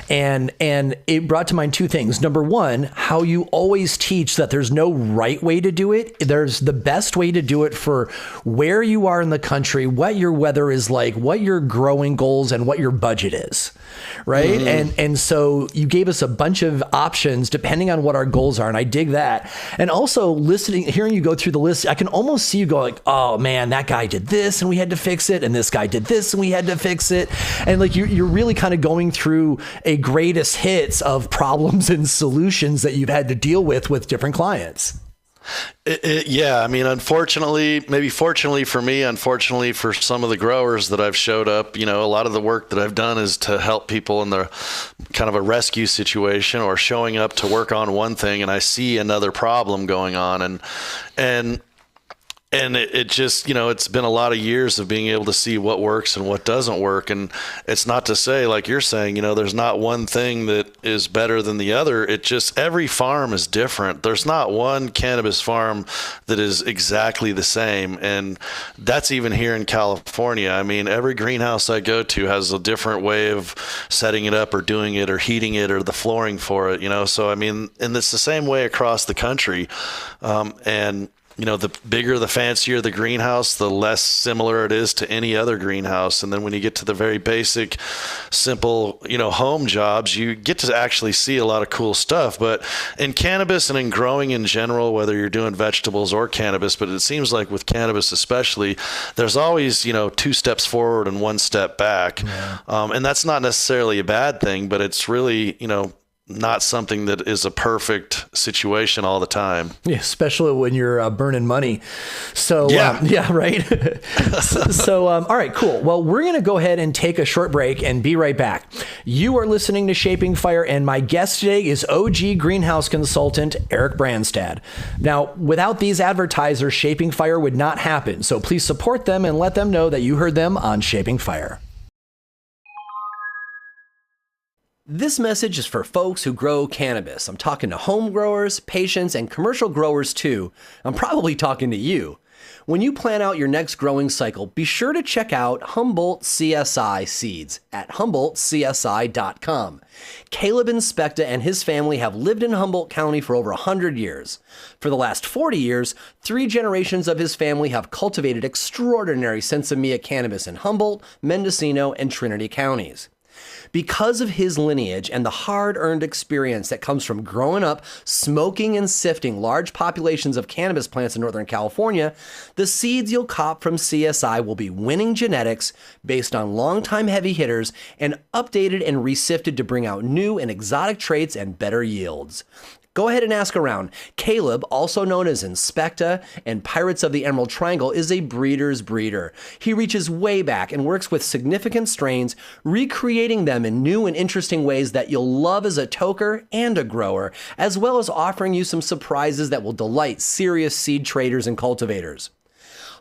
and it brought to mind two things. Number one, how you always teach that there's no right way to do it. There's the best way to do it for where you are in the country, what your weather is like, what your growing goals, and what your budget is. Right. And so you gave us a bunch of options depending on what our goals are. And I dig that. And also hearing you go through the list, I can almost see you go like, oh man, that guy did this and we had to fix it. And this guy did this and we had to fix it. And like, you're really kind of going through a greatest hits of problems and solutions that you've had to deal with different clients. Yeah, I mean, unfortunately, maybe fortunately for me, unfortunately for some of the growers that I've showed up, a lot of the work that I've done is to help people in the kind of a rescue situation or showing up to work on one thing and I see another problem going on. And it just, it's been a lot of years of being able to see what works and what doesn't work. And it's not to say, like you're saying, there's not one thing that is better than the other. It just, every farm is different. There's not one cannabis farm that is exactly the same. And that's even here in California. I mean, every greenhouse I go to has a different way of setting it up or doing it or heating it or the flooring for it, So, I mean, and it's the same way across the country. The bigger, the fancier the greenhouse, the less similar it is to any other greenhouse. And then when you get to the very basic, simple, home jobs, you get to actually see a lot of cool stuff. But in cannabis and in growing in general, whether you're doing vegetables or cannabis, but it seems like with cannabis especially, there's always, 2 steps forward and 1 step back. Yeah. And that's not necessarily a bad thing, but it's really, not something that is a perfect situation all the time. Yeah, especially when you're burning money. So, yeah, right. All right, cool. Well, we're going to go ahead and take a short break and be right back. You are listening to Shaping Fire, and my guest today is OG greenhouse consultant Eric Brandstad. Now, without these advertisers, Shaping Fire would not happen. So please support them and let them know that you heard them on Shaping Fire. This message is for folks who grow cannabis. I'm talking to home growers, patients, and commercial growers too. I'm probably talking to you. When you plan out your next growing cycle, be sure to check out Humboldt CSI Seeds at humboldtcsi.com. Caleb Inspecta and his family have lived in Humboldt County for over 100 years. For the last 40 years, 3 generations of his family have cultivated extraordinary Sensimilla cannabis in Humboldt, Mendocino, and Trinity counties. Because of his lineage and the hard-earned experience that comes from growing up, smoking and sifting large populations of cannabis plants in Northern California, the seeds you'll cop from CSI will be winning genetics based on longtime heavy hitters and updated and resifted to bring out new and exotic traits and better yields. Go ahead and ask around. Caleb, also known as Inspecta and Pirates of the Emerald Triangle, is a breeder's breeder. He reaches way back and works with significant strains, recreating them in new and interesting ways that you'll love as a toker and a grower, as well as offering you some surprises that will delight serious seed traders and cultivators.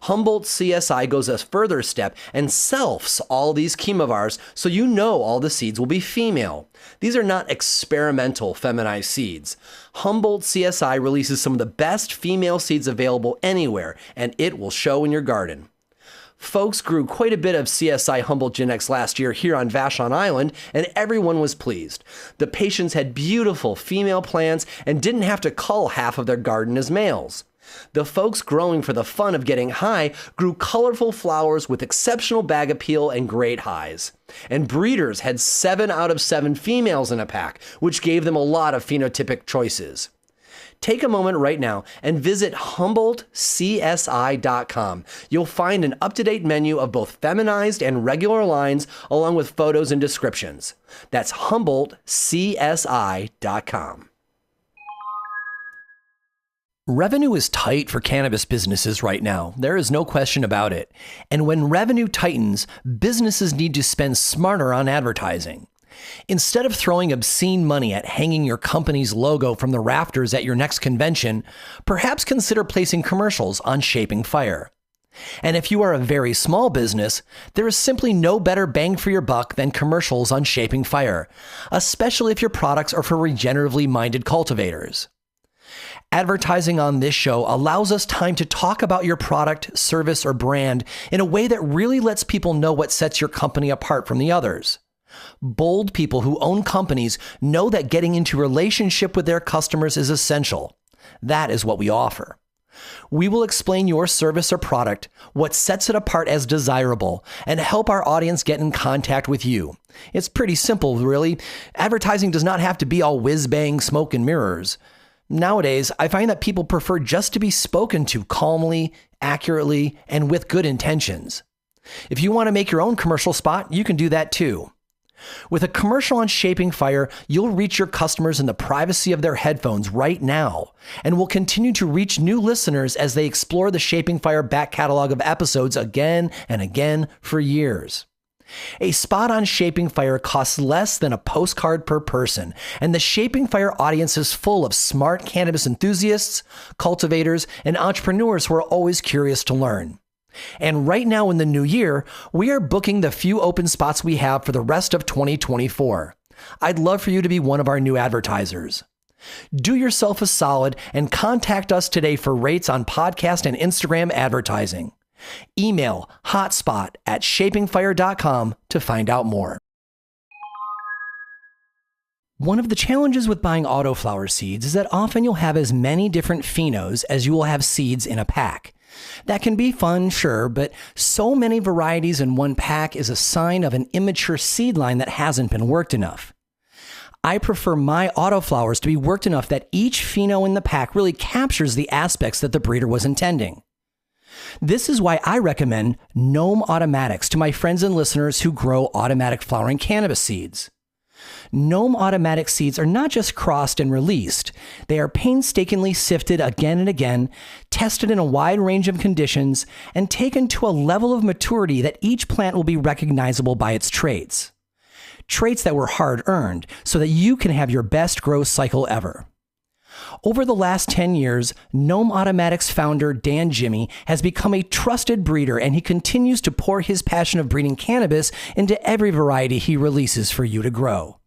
Humboldt CSI goes a further step and selfs all these chemovars so you know all the seeds will be female. These are not experimental feminized seeds. Humboldt CSI releases some of the best female seeds available anywhere, and it will show in your garden. Folks grew quite a bit of CSI Humboldt genetics last year here on Vashon Island, and everyone was pleased. The patients had beautiful female plants and didn't have to cull half of their garden as males. The folks growing for the fun of getting high grew colorful flowers with exceptional bag appeal and great highs. And breeders had 7 out of 7 females in a pack, which gave them a lot of phenotypic choices. Take a moment right now and visit HumboldtCSI.com. You'll find an up-to-date menu of both feminized and regular lines, along with photos and descriptions. That's HumboldtCSI.com. Revenue is tight for cannabis businesses right now. There is no question about it. And when revenue tightens, businesses need to spend smarter on advertising. Instead of throwing obscene money at hanging your company's logo from the rafters at your next convention, perhaps consider placing commercials on Shaping Fire. And if you are a very small business, there is simply no better bang for your buck than commercials on Shaping Fire, especially if your products are for regeneratively minded cultivators. Advertising on this show allows us time to talk about your product, service, or brand in a way that really lets people know what sets your company apart from the others. Bold people who own companies know that getting into relationship with their customers is essential. That is what we offer. We will explain your service or product, what sets it apart as desirable, and help our audience get in contact with you. It's pretty simple, really. Advertising does not have to be all whiz-bang, smoke, and mirrors. Nowadays, I find that people prefer just to be spoken to calmly, accurately, and with good intentions. If you want to make your own commercial spot, you can do that too. With a commercial on Shaping Fire, you'll reach your customers in the privacy of their headphones right now, and will continue to reach new listeners as they explore the Shaping Fire back catalog of episodes again and again for years. A spot on Shaping Fire costs less than a postcard per person, and the Shaping Fire audience is full of smart cannabis enthusiasts, cultivators, and entrepreneurs who are always curious to learn. And right now in the new year, we are booking the few open spots we have for the rest of 2024. I'd love for you to be one of our new advertisers. Do yourself a solid and contact us today for rates on podcast and Instagram advertising. Email hotspot@shapingfire.com to find out more. One of the challenges with buying autoflower seeds is that often you'll have as many different phenos as you will have seeds in a pack. That can be fun, sure, but so many varieties in one pack is a sign of an immature seed line that hasn't been worked enough. I prefer my autoflowers to be worked enough that each pheno in the pack really captures the aspects that the breeder was intending. This is why I recommend Gnome Automatics to my friends and listeners who grow automatic flowering cannabis seeds. Gnome Automatic seeds are not just crossed and released. They are painstakingly sifted again and again, tested in a wide range of conditions, and taken to a level of maturity that each plant will be recognizable by its traits. Traits that were hard-earned so that you can have your best growth cycle ever. Over the last 10 years, Gnome Automatics founder Dan Jimmy has become a trusted breeder, and he continues to pour his passion of breeding cannabis into every variety he releases for you to grow.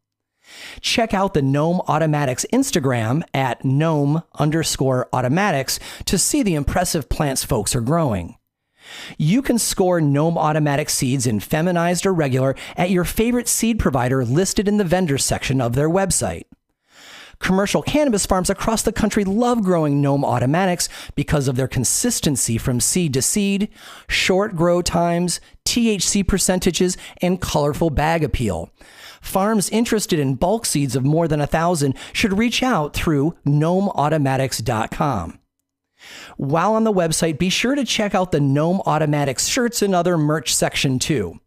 Check out the Gnome Automatics Instagram at gnome_automatics to see the impressive plants folks are growing. You can score Gnome Automatic seeds in feminized or regular at your favorite seed provider listed in the vendors section of their website. Commercial cannabis farms across the country love growing Gnome Automatics because of their consistency from seed to seed, short grow times, THC percentages, and colorful bag appeal. Farms interested in bulk seeds of more than 1,000 should reach out through gnomeautomatics.com. While on the website, be sure to check out the Gnome Automatics shirts and other merch section too.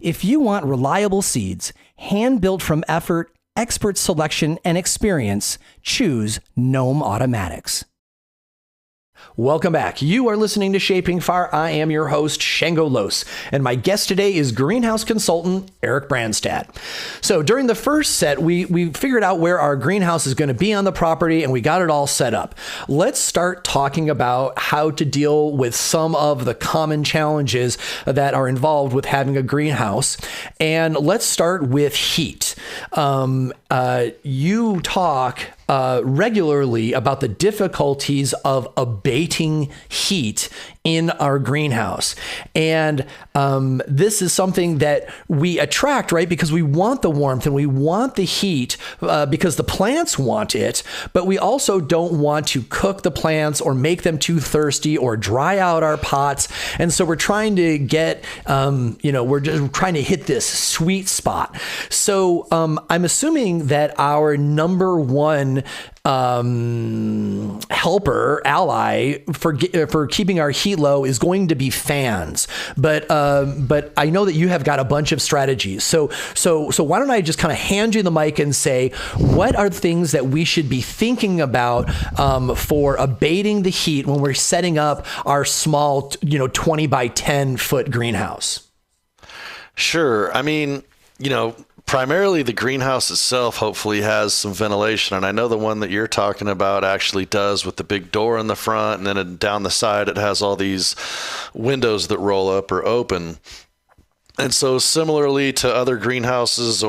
If you want reliable seeds, hand-built from effort, expert selection, and experience, choose Gnome Automatics. Welcome back. You are listening to Shaping Fire. I am your host, Shango Los, and my guest today is greenhouse consultant Eric Brandstad. So during the first set, we figured out where our greenhouse is going to be on the property, and we got it all set up. Let's start talking about how to deal with some of the common challenges that are involved with having a greenhouse. And let's start with heat. You talk regularly about the difficulties of abating heat in our greenhouse. And this is something that we attract, right? Because we want the warmth and we want the heat because the plants want it, but we also don't want to cook the plants or make them too thirsty or dry out our pots. And so we're trying to get, we're just trying to hit this sweet spot. So I'm assuming that our number one ally for keeping our heat low is going to be fans, but I know that you have got a bunch of strategies. So why don't I just kind of hand you the mic and say, what are things that we should be thinking about for abating the heat when we're setting up our small 20 by 10 foot greenhouse? Sure. I mean, primarily the greenhouse itself hopefully has some ventilation, and I know the one that you're talking about actually does, with the big door in the front, and then down the side it has all these windows that roll up or open. And so similarly to other greenhouses,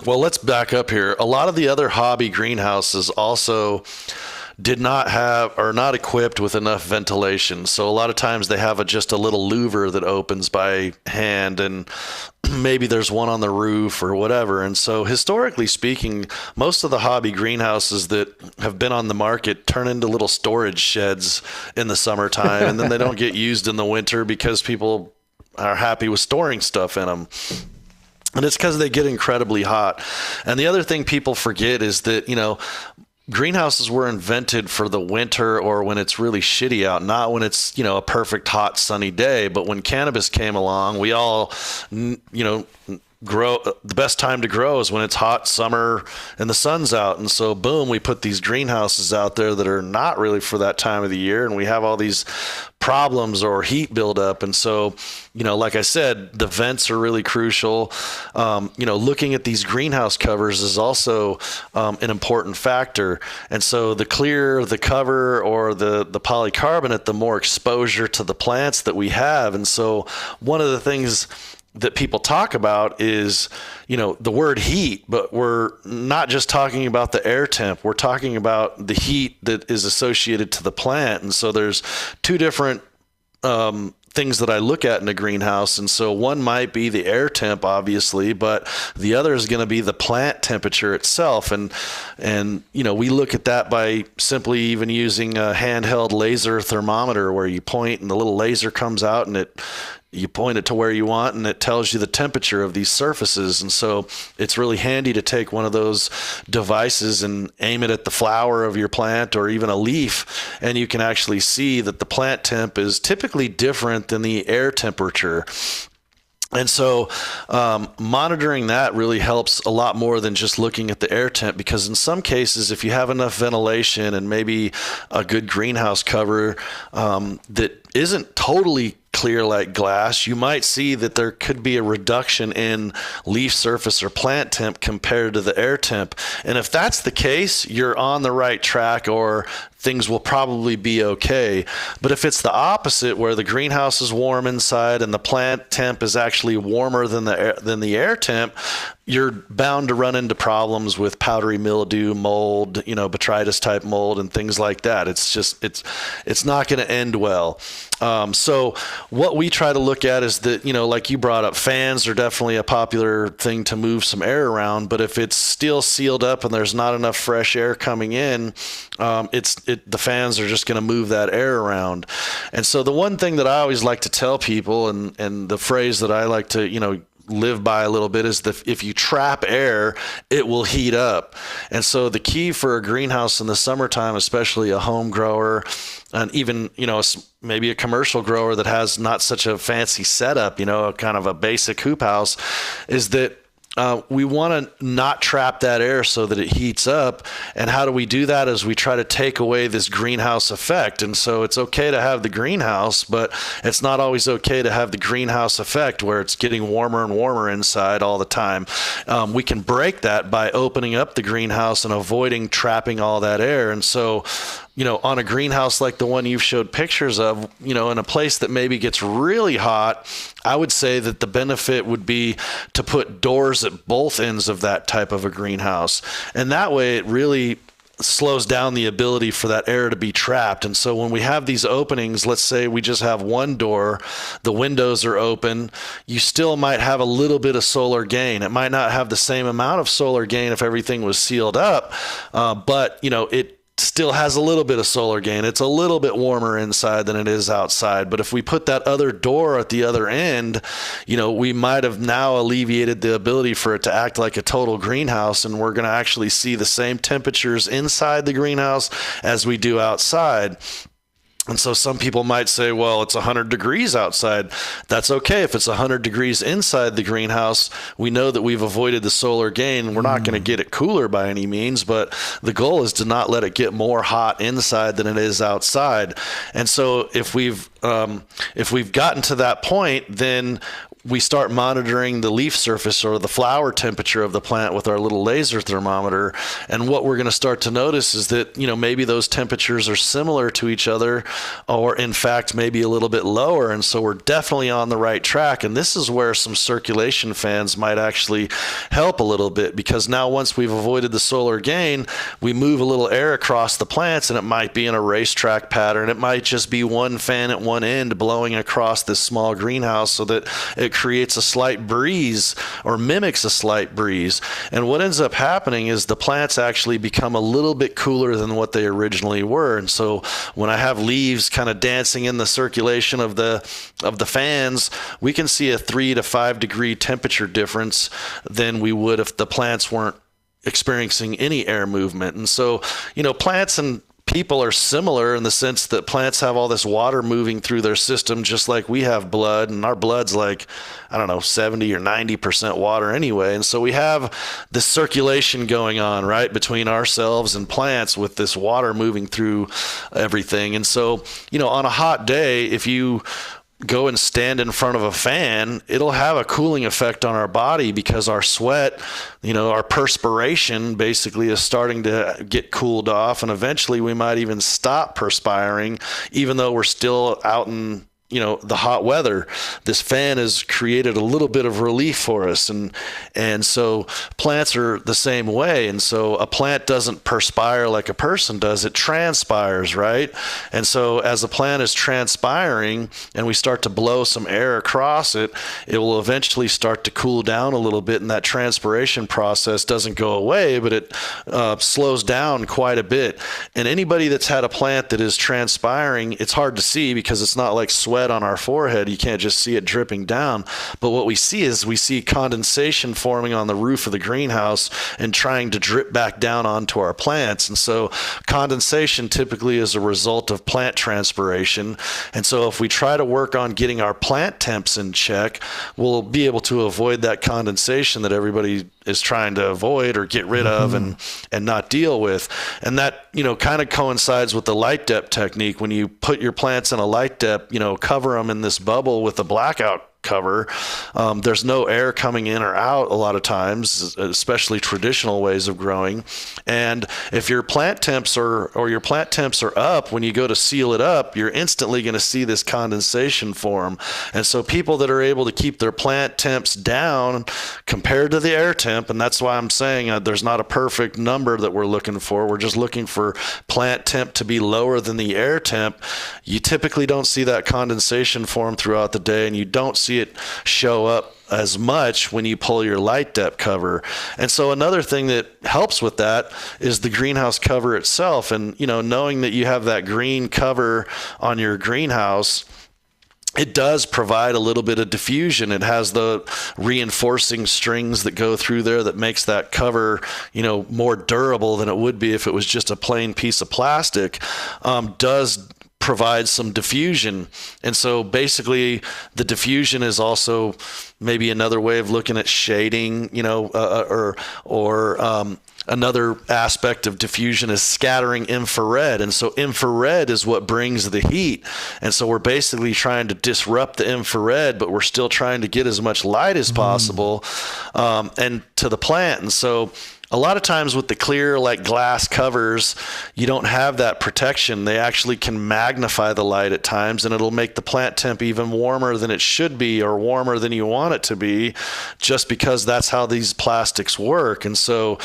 let's back up here. A lot of the other hobby greenhouses also did not have, or not equipped with enough ventilation. So a lot of times they have just a little louver that opens by hand, and maybe there's one on the roof or whatever. And so historically speaking, most of the hobby greenhouses that have been on the market turn into little storage sheds in the summertime, and then they don't get used in the winter because people are happy with storing stuff in them. And it's because they get incredibly hot. And the other thing people forget is that, greenhouses were invented for the winter or when it's really shitty out, not when it's, a perfect hot sunny day. But when cannabis came along, we all, grow. The best time to grow is when it's hot summer and the sun's out. And so boom, we put these greenhouses out there that are not really for that time of the year, and we have all these problems or heat buildup. And so, like I said, the vents are really crucial. Looking at these greenhouse covers is also an important factor. And so the clearer the cover or the polycarbonate, the more exposure to the plants that we have. And so one of the things that people talk about is, the word heat, but we're not just talking about the air temp. We're talking about the heat that is associated to the plant. And so there's two different things that I look at in a greenhouse. And so one might be the air temp, obviously, but the other is going to be the plant temperature itself. And we look at that by simply even using a handheld laser thermometer where you point and the little laser comes out and you point it to where you want, and it tells you the temperature of these surfaces. And so it's really handy to take one of those devices and aim it at the flower of your plant or even a leaf, and you can actually see that the plant temp is typically different than the air temperature. And so monitoring that really helps a lot more than just looking at the air temp, because in some cases, if you have enough ventilation and maybe a good greenhouse cover that isn't totally clear like glass, you might see that there could be a reduction in leaf surface or plant temp compared to the air temp. And if that's the case, you're on the right track, or things will probably be okay. But if it's the opposite, where the greenhouse is warm inside and the plant temp is actually warmer than the air temp, you're bound to run into problems with powdery mildew, mold, botrytis type mold and things like that. It's not going to end well. So what we try to look at is that, like you brought up, fans are definitely a popular thing to move some air around, but if it's still sealed up and there's not enough fresh air coming in, the fans are just going to move that air around. And so the one thing that I always like to tell people, and the phrase that I like to, live by a little bit, is that if you trap air, it will heat up. And so the key for a greenhouse in the summertime, especially a home grower, and even, maybe a commercial grower that has not such a fancy setup, kind of a basic hoop house, is that we want to not trap that air so that it heats up. And how do we do that? Is we try to take away this greenhouse effect. And so it's okay to have the greenhouse, but it's not always okay to have the greenhouse effect where it's getting warmer and warmer inside all the time. We can break that by opening up the greenhouse and avoiding trapping all that air. And so, on a greenhouse like the one you've showed pictures of, in a place that maybe gets really hot, I would say that the benefit would be to put doors at both ends of that type of a greenhouse. And that way it really slows down the ability for that air to be trapped. And so when we have these openings, let's say we just have one door, the windows are open, you still might have a little bit of solar gain. It might not have the same amount of solar gain if everything was sealed up, but it still has a little bit of solar gain. It's a little bit warmer inside than it is outside. But if we put that other door at the other end, we might have now alleviated the ability for it to act like a total greenhouse, and we're going to actually see the same temperatures inside the greenhouse as we do outside. And so some people might say, well, it's 100 degrees outside. That's okay. If it's 100 degrees inside the greenhouse, we know that we've avoided the solar gain. We're not going to get it cooler by any means, but the goal is to not let it get more hot inside than it is outside. And so if we've gotten to that point, then we start monitoring the leaf surface or the flower temperature of the plant with our little laser thermometer. And what we're going to start to notice is that, maybe those temperatures are similar to each other, or in fact, maybe a little bit lower. And so we're definitely on the right track. And this is where some circulation fans might actually help a little bit, because now once we've avoided the solar gain, we move a little air across the plants, and it might be in a racetrack pattern. It might just be one fan at one end blowing across this small greenhouse so that it creates a slight breeze or mimics a slight breeze. And what ends up happening is the plants actually become a little bit cooler than what they originally were. And so when I have leaves kind of dancing in the circulation of the fans, we can see a 3 to 5 degree temperature difference than we would if the plants weren't experiencing any air movement. And so, plants and people are similar in the sense that plants have all this water moving through their system, just like we have blood, and our blood's like, 70 or 90% water anyway. And so we have this circulation going on, right, between ourselves and plants with this water moving through everything. And so, on a hot day, if you go and stand in front of a fan, it'll have a cooling effect on our body, because our sweat, our perspiration basically is starting to get cooled off, and eventually we might even stop perspiring, even though we're still out in the hot weather. This fan has created a little bit of relief for us. And so plants are the same way. And so a plant doesn't perspire like a person does. It transpires, right? And so as a plant is transpiring and we start to blow some air across it, it will eventually start to cool down a little bit. And that transpiration process doesn't go away, but it slows down quite a bit. And anybody that's had a plant that is transpiring, it's hard to see because it's not like sweat on our forehead. You can't just see it dripping down. But what we see condensation forming on the roof of the greenhouse and trying to drip back down onto our plants. And so condensation typically is a result of plant transpiration. And so if we try to work on getting our plant temps in check, we'll be able to avoid that condensation that everybody is trying to avoid or get rid of and not deal with. And that, kind of coincides with the light depth technique. When you put your plants in a light depth, cover them in this bubble with a blackout cover. There's no air coming in or out a lot of times, especially traditional ways of growing. And if your plant temps are up, when you go to seal it up, you're instantly going to see this condensation form. And so people that are able to keep their plant temps down compared to the air temp, and that's why I'm saying there's not a perfect number that we're looking for. We're just looking for plant temp to be lower than the air temp. You typically don't see that condensation form throughout the day, and you don't see it show up as much when you pull your light depth cover. And so another thing that helps with that is the greenhouse cover itself. And, knowing that you have that green cover on your greenhouse, it does provide a little bit of diffusion. It has the reinforcing strings that go through there that makes that cover, more durable than it would be if it was just a plain piece of plastic. Does provide some diffusion. And so basically the diffusion is also maybe another way of looking at shading, or another aspect of diffusion is scattering infrared. And so infrared is what brings the heat. And so we're basically trying to disrupt the infrared, but we're still trying to get as much light as possible and to the plant. And so a lot of times with the clear, like glass covers, you don't have that protection. They actually can magnify the light at times, and it'll make the plant temp even warmer than it should be, or warmer than you want it to be, just because that's how these plastics work. And so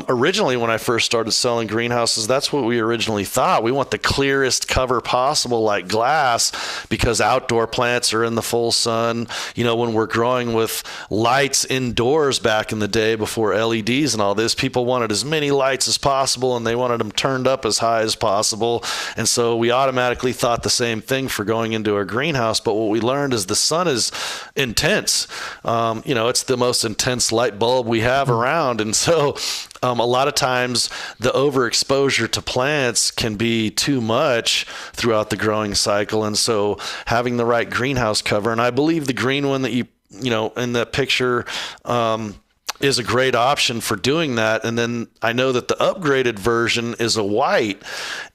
originally when I first started selling greenhouses, that's what we originally thought. We want the clearest cover possible, like glass, because outdoor plants are in the full sun. When we're growing with lights indoors back in the day before LEDs and all this, people wanted as many lights as possible, and they wanted them turned up as high as possible. And so we automatically thought the same thing for going into a greenhouse. But what we learned is the sun is intense. It's the most intense light bulb we have around. And so a lot of times the overexposure to plants can be too much throughout the growing cycle. And so having the right greenhouse cover, and I believe the green one that you in that picture, is a great option for doing that. And then I know that the upgraded version is a white,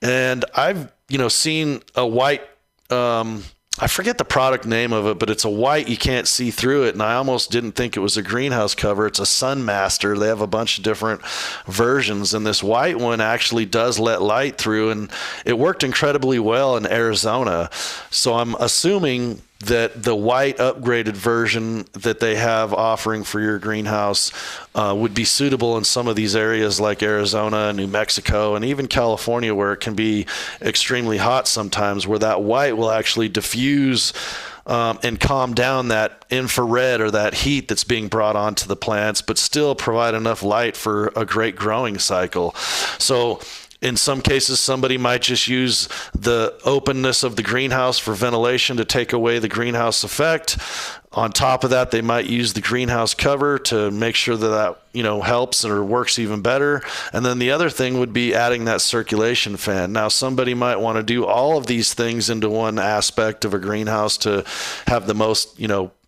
and I've seen a white, I forget the product name of it, but it's a white, you can't see through it. And I almost didn't think it was a greenhouse cover. It's a Sunmaster. They have a bunch of different versions, and this white one actually does let light through, and it worked incredibly well in Arizona. So I'm assuming that the white upgraded version that they have offering for your greenhouse would be suitable in some of these areas like Arizona, New Mexico, and even California, where it can be extremely hot sometimes, where that white will actually diffuse and calm down that infrared or that heat that's being brought onto the plants, but still provide enough light for a great growing cycle. So in some cases, somebody might just use the openness of the greenhouse for ventilation to take away the greenhouse effect. On top of that, they might use the greenhouse cover to make sure that helps or works even better. And then the other thing would be adding that circulation fan. Now, somebody might want to do all of these things into one aspect of a greenhouse to have the most,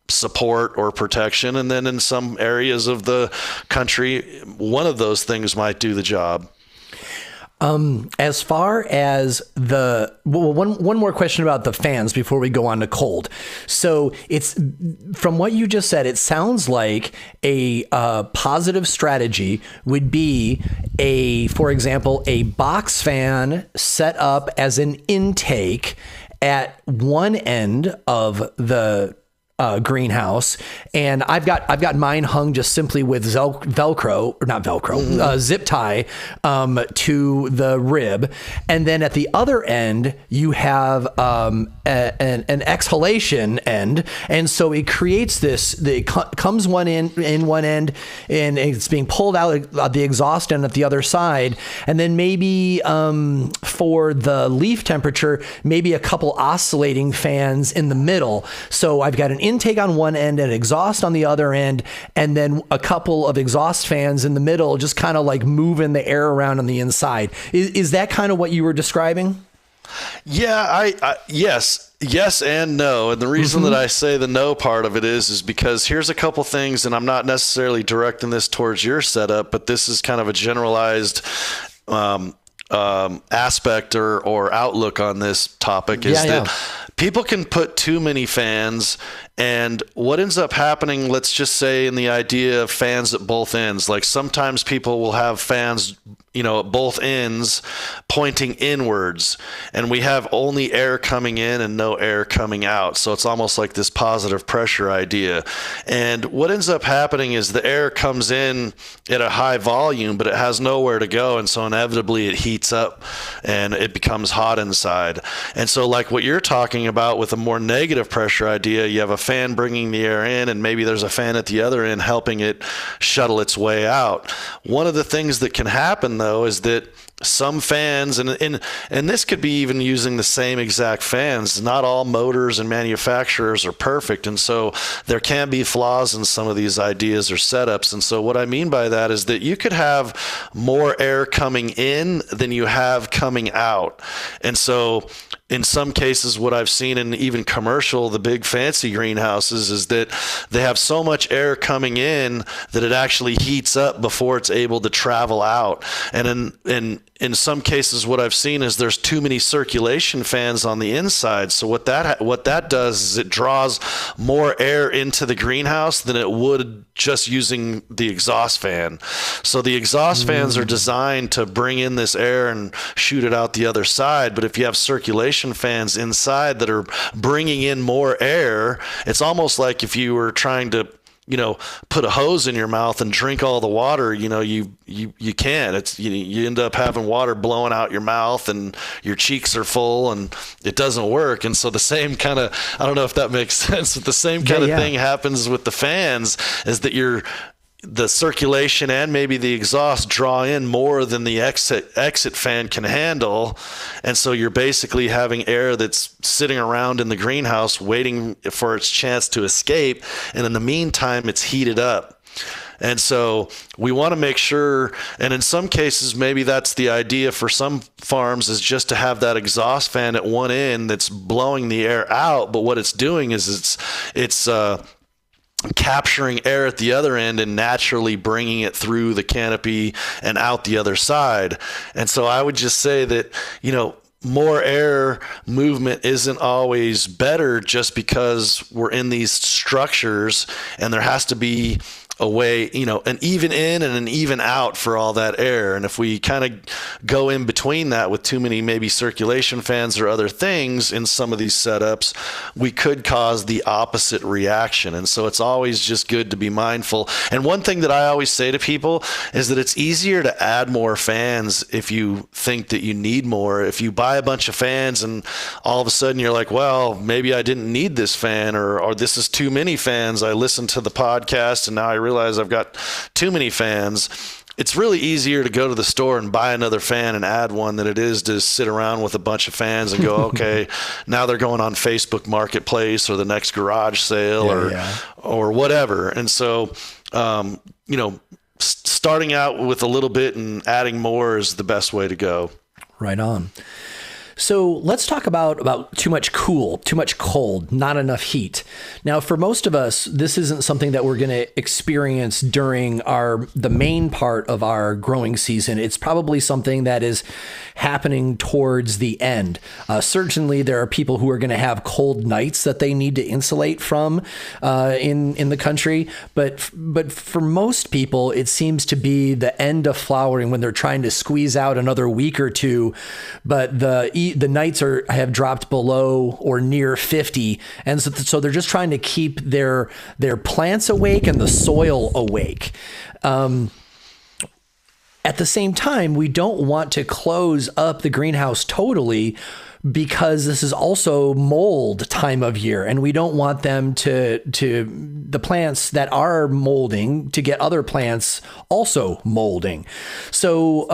support or protection. And then in some areas of the country, one of those things might do the job. As far as one more question about the fans before we go on to cold. So it's, from what you just said, it sounds like a positive strategy would be for example, a box fan set up as an intake at one end of the greenhouse, and I've got mine hung just simply with zip tie to the rib, and then at the other end you have an exhalation end, and so it creates this. It comes one in one end, and it's being pulled out the exhaust end at the other side, and then maybe for the leaf temperature, maybe a couple oscillating fans in the middle. So I've got an intake on one end and exhaust on the other end, and then a couple of exhaust fans in the middle, just kind of like moving the air around on the inside. Is that kind of what you were describing? Yeah, yes and no. And the reason that I say the no part of it is because here's a couple things, and I'm not necessarily directing this towards your setup, but this is kind of a generalized aspect or outlook on this topic, is that people can put too many fans And what ends up happening, let's just say in the idea of fans at both ends, like sometimes people will have fans, at both ends pointing inwards, and we have only air coming in and no air coming out. So it's almost like this positive pressure idea. And what ends up happening is the air comes in at a high volume, but it has nowhere to go. And so inevitably it heats up and it becomes hot inside. And so like what you're talking about with a more negative pressure idea, you have a fan bringing the air in, and maybe there's a fan at the other end helping it shuttle its way out. One of the things that can happen though is that some fans, and this could be even using the same exact fans, not all motors and manufacturers are perfect, and so there can be flaws in some of these ideas or setups. And so what I mean by that is that you could have more air coming in than you have coming out. And so in some cases, what I've seen in even commercial, the big fancy greenhouses, is that they have so much air coming in that it actually heats up before it's able to travel out. And in some cases, what I've seen is there's too many circulation fans on the inside. So what that does is it draws more air into the greenhouse than it would just using the exhaust fan. So the exhaust fans are designed to bring in this air and shoot it out the other side. But if you have circulation fans inside that are bringing in more air, it's almost like if you were trying to put a hose in your mouth and drink all the water, you can't. It's you end up having water blowing out your mouth and your cheeks are full and it doesn't work. And so the same kind of, I don't know if that makes sense, but the same kind of thing happens with the fans, is that the circulation and maybe the exhaust draw in more than the exit fan can handle. And so you're basically having air that's sitting around in the greenhouse waiting for its chance to escape. And in the meantime, it's heated up. And so we want to make sure, and in some cases, maybe that's the idea for some farms, is just to have that exhaust fan at one end that's blowing the air out. But what it's doing is it's capturing air at the other end and naturally bringing it through the canopy and out the other side. And so I would just say that, more air movement isn't always better just because we're in these structures, and there has to be a way, an even in and an even out for all that air. And if we kind of go in between that with too many maybe circulation fans or other things in some of these setups, we could cause the opposite reaction. And so it's always just good to be mindful. And one thing that I always say to people is that it's easier to add more fans if you think that you need more. If you buy a bunch of fans and all of a sudden you're like, well, maybe I didn't need this fan, or this is too many fans. I listened to the podcast and now I realize I've got too many fans. It's really easier to go to the store and buy another fan and add one than it is to sit around with a bunch of fans and go, okay, now they're going on Facebook Marketplace or the next garage sale or whatever. And so, starting out with a little bit and adding more is the best way to go. Right on. So let's talk about too much cool, too much cold, not enough heat. Now, for most of us, this isn't something that we're going to experience during the main part of our growing season. It's probably something that is happening towards the end. Certainly, there are people who are going to have cold nights that they need to insulate from in the country. But for most people, it seems to be the end of flowering when they're trying to squeeze out another week or two. But the nights have dropped below or near 50, and so they're just trying to keep their plants awake and the soil awake. At the same time, we don't want to close up the greenhouse totally, because this is also mold time of year, and we don't want them to the plants that are molding to get other plants also molding. So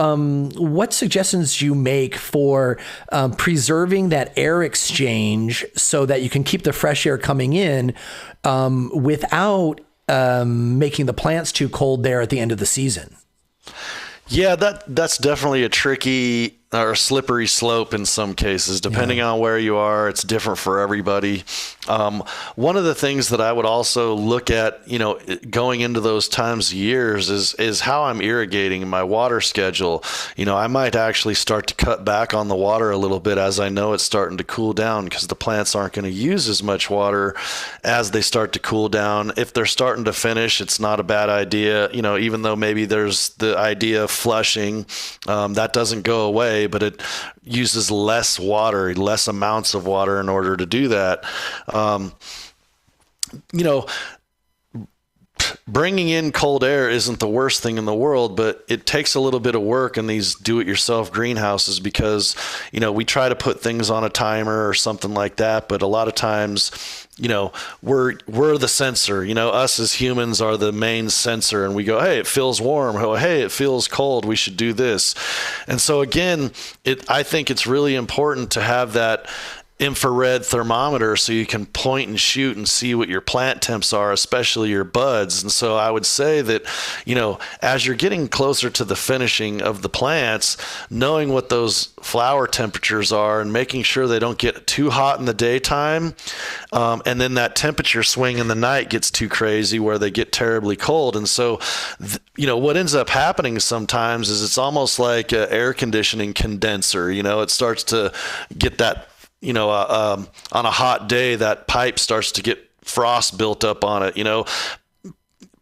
what suggestions do you make for preserving that air exchange so that you can keep the fresh air coming in without making the plants too cold there at the end of the season? Yeah, that's definitely a tricky or slippery slope in some cases, depending on where you are. It's different for everybody. One of the things that I would also look at, going into those times of years is how I'm irrigating my water schedule. I might actually start to cut back on the water a little bit as I know it's starting to cool down, because the plants aren't going to use as much water as they start to cool down. If they're starting to finish, it's not a bad idea, even though maybe there's the idea of flushing, that doesn't go away, but it uses less water, less amounts of water in order to do that. Bringing in cold air isn't the worst thing in the world, but it takes a little bit of work in these do-it-yourself greenhouses because, we try to put things on a timer or something like that, but a lot of times, we're the sensor. Us as humans are the main sensor, and we go, hey, it feels warm. Oh, hey, it feels cold. We should do this. And so again, I think it's really important to have that infrared thermometer so you can point and shoot and see what your plant temps are, especially your buds. And so I would say that, as you're getting closer to the finishing of the plants, knowing what those flower temperatures are and making sure they don't get too hot in the daytime, and then that temperature swing in the night gets too crazy where they get terribly cold. And so, what ends up happening sometimes is it's almost like an air conditioning condenser. It starts to get that, on a hot day, that pipe starts to get frost built up on it.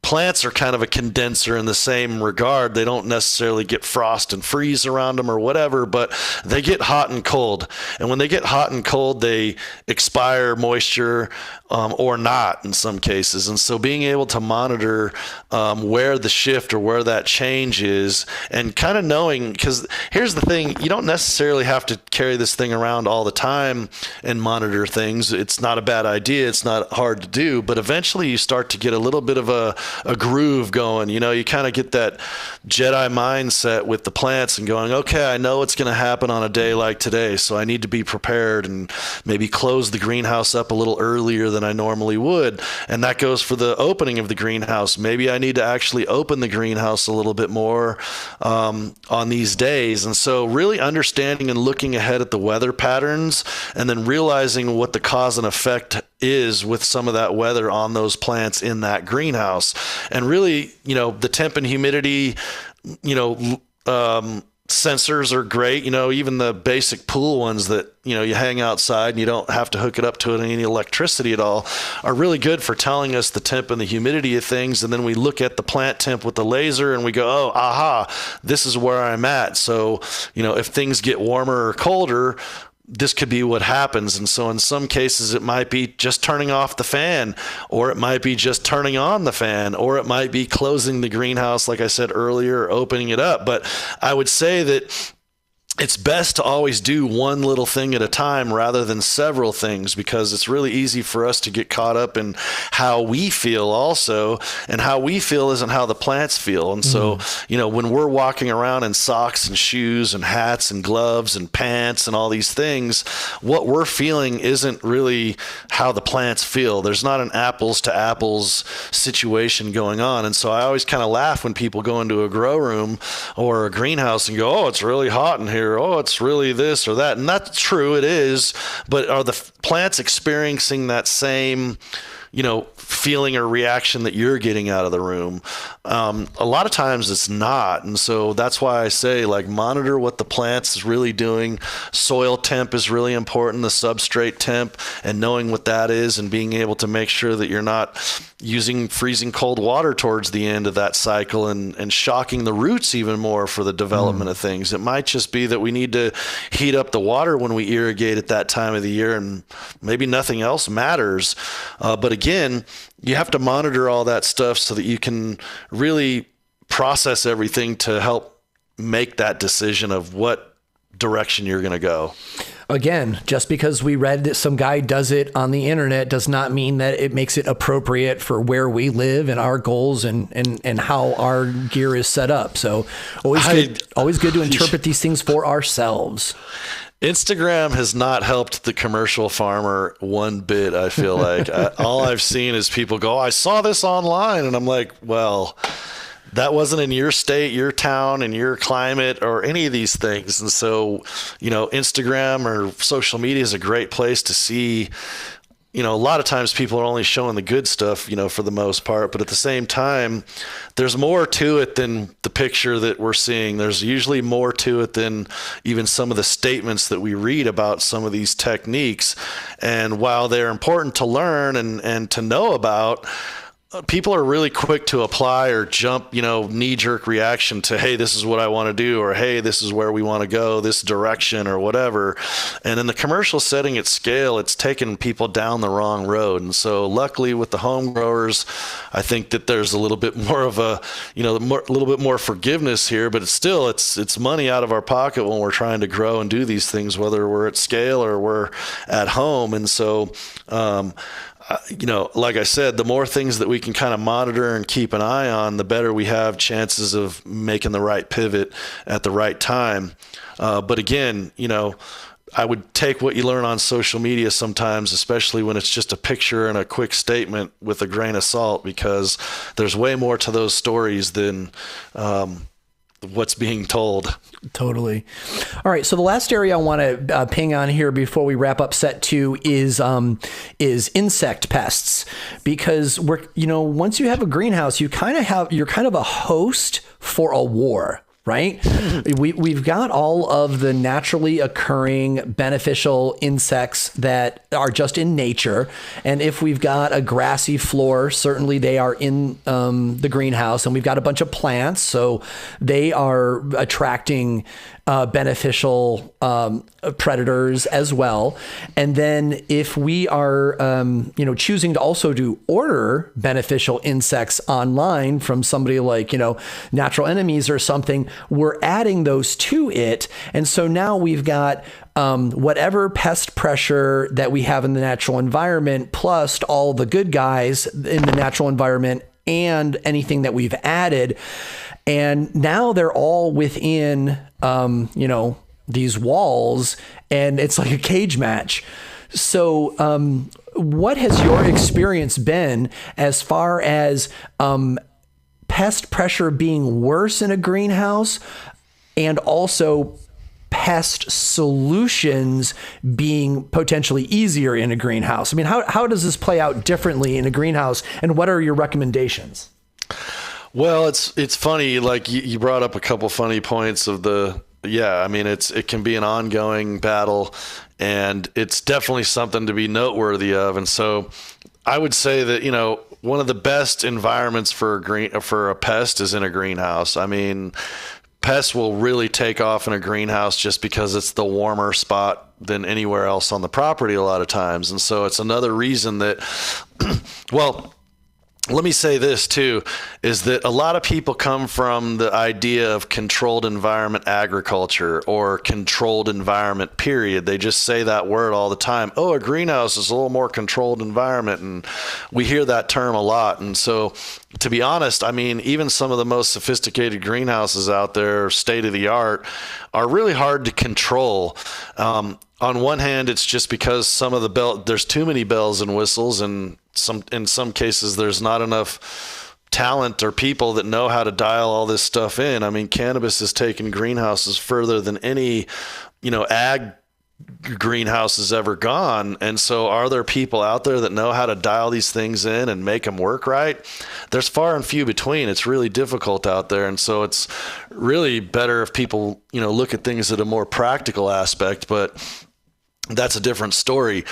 Plants are kind of a condenser in the same regard. They don't necessarily get frost and freeze around them or whatever, but they get hot and cold. And when they get hot and cold, they expire moisture or not in some cases. And so being able to monitor where the shift or where that change is, and kind of knowing, because here's the thing, you don't necessarily have to carry this thing around all the time and monitor things. It's not a bad idea. It's not hard to do, but eventually you start to get a little bit of a groove going. You kind of get that Jedi mindset with the plants and going, okay, I know what's going to happen on a day like today, so I need to be prepared and maybe close the greenhouse up a little earlier than I normally would. And that goes for the opening of the greenhouse. Maybe I need to actually open the greenhouse a little bit more on these days. And so really understanding and looking ahead at the weather patterns, and then realizing what the cause and effect is with some of that weather on those plants in that greenhouse. And really, the temp and humidity, sensors are great. Even the basic pool ones that, you hang outside and you don't have to hook it up to any electricity at all, are really good for telling us the temp and the humidity of things. And then we look at the plant temp with the laser and we go, oh, aha, this is where I'm at. So, if things get warmer or colder, this could be what happens. And so in some cases, it might be just turning off the fan, or it might be just turning on the fan, or it might be closing the greenhouse, like I said earlier, or opening it up. But I would say that it's best to always do one little thing at a time rather than several things, because it's really easy for us to get caught up in how we feel also, and how we feel isn't how the plants feel. And so, when we're walking around in socks and shoes and hats and gloves and pants and all these things, what we're feeling isn't really how the plants feel. There's not an apples to apples situation going on. And so I always kind of laugh when people go into a grow room or a greenhouse and go, oh, it's really hot in here. Oh, it's really this or that. And that's true, it is. But are the plants experiencing that same, feeling or reaction that you're getting out of the room? A lot of times it's not. And so that's why I say, monitor what the plants is really doing. Soil temp is really important, the substrate temp, and knowing what that is, and being able to make sure that you're not using freezing cold water towards the end of that cycle and shocking the roots even more for the development of things. It might just be that we need to heat up the water when we irrigate at that time of the year, and maybe nothing else matters. But again, you have to monitor all that stuff so that you can really process everything to help make that decision of what direction you're going to go. Again, just because we read that some guy does it on the internet does not mean that it makes it appropriate for where we live and our goals and how our gear is set up. So always good to interpret these things for ourselves. Instagram has not helped the commercial farmer one bit, I feel like. All I've seen is people go, I saw this online. And I'm like, well, that wasn't in your state, your town, and your climate, or any of these things. And so, Instagram or social media is a great place to see. A lot of times people are only showing the good stuff, for the most part, but at the same time, there's more to it than the picture that we're seeing. There's usually more to it than even some of the statements that we read about some of these techniques. And while they're important to learn and to know about, people are really quick to apply or jump, knee-jerk reaction to, hey, this is what I want to do, or hey, this is where we want to go, this direction, or whatever. And in the commercial setting at scale, it's taken people down the wrong road. And so luckily with the home growers, I think that there's a little bit more of a, a little bit more forgiveness here, but it's money out of our pocket when we're trying to grow and do these things, whether we're at scale or we're at home. And so, like I said, the more things that we can kind of monitor and keep an eye on, the better we have chances of making the right pivot at the right time. But again, I would take what you learn on social media sometimes, especially when it's just a picture and a quick statement, with a grain of salt, because there's way more to those stories than what's being told. Totally. All right. So the last area I want to ping on here before we wrap up set 2 is insect pests, because once you have a greenhouse, you're kind of a host for a war. Right? We've got all of the naturally occurring beneficial insects that are just in nature. And if we've got a grassy floor, certainly they are in the greenhouse, and we've got a bunch of plants. So they are attracting beneficial predators as well. And then if we are, choosing to also order beneficial insects online from somebody like, Natural Enemies or something, we're adding those to it. And so now we've got whatever pest pressure that we have in the natural environment, plus all the good guys in the natural environment and anything that we've added. And now they're all within, these walls, and it's like a cage match. So what has your experience been as far as pest pressure being worse in a greenhouse, and also pest solutions being potentially easier in a greenhouse? I mean, how does this play out differently in a greenhouse, and what are your recommendations? Well, it's funny. Like you brought up a couple funny points of it can be an ongoing battle, and it's definitely something to be noteworthy of. And so I would say that, one of the best environments for a pest is in a greenhouse. I mean, pests will really take off in a greenhouse just because it's the warmer spot than anywhere else on the property a lot of times. And so it's another reason that, well, let me say this too, is that a lot of people come from the idea of controlled environment agriculture, or controlled environment period. They just say that word all the time. Oh, a greenhouse is a little more controlled environment. And we hear that term a lot. And so, to be honest, I mean, even some of the most sophisticated greenhouses out there, state of the art, are really hard to control. On one hand, it's just because there's too many bells and whistles, and in some cases there's not enough talent or people that know how to dial all this stuff in. I mean, cannabis has taken greenhouses further than any, ag greenhouse has ever gone. And so are there people out there that know how to dial these things in and make them work right? There's far and few between. It's really difficult out there. And so it's really better if people, look at things at a more practical aspect, but that's a different story.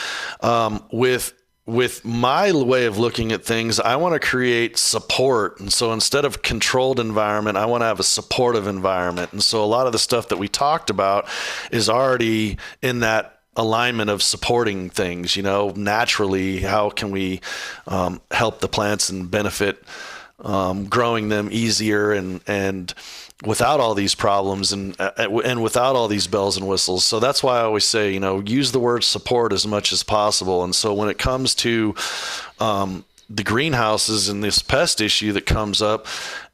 With my way of looking at things, I want to create support. And so instead of controlled environment, I want to have a supportive environment. And so a lot of the stuff that we talked about is already in that alignment of supporting things, naturally. How can we help the plants and benefit growing them easier and without all these problems and without all these bells and whistles. So that's why I always say, use the word support as much as possible. And so when it comes to the greenhouses and this pest issue that comes up,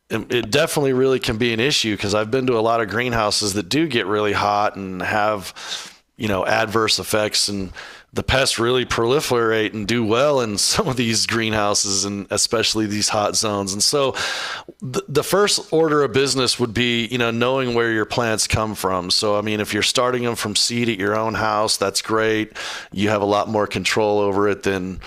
it definitely really can be an issue, because I've been to a lot of greenhouses that do get really hot and have, adverse effects and the pests really proliferate and do well in some of these greenhouses, and especially these hot zones. And so the first order of business would be, knowing where your plants come from. So, I mean, if you're starting them from seed at your own house, that's great. You have a lot more control over it than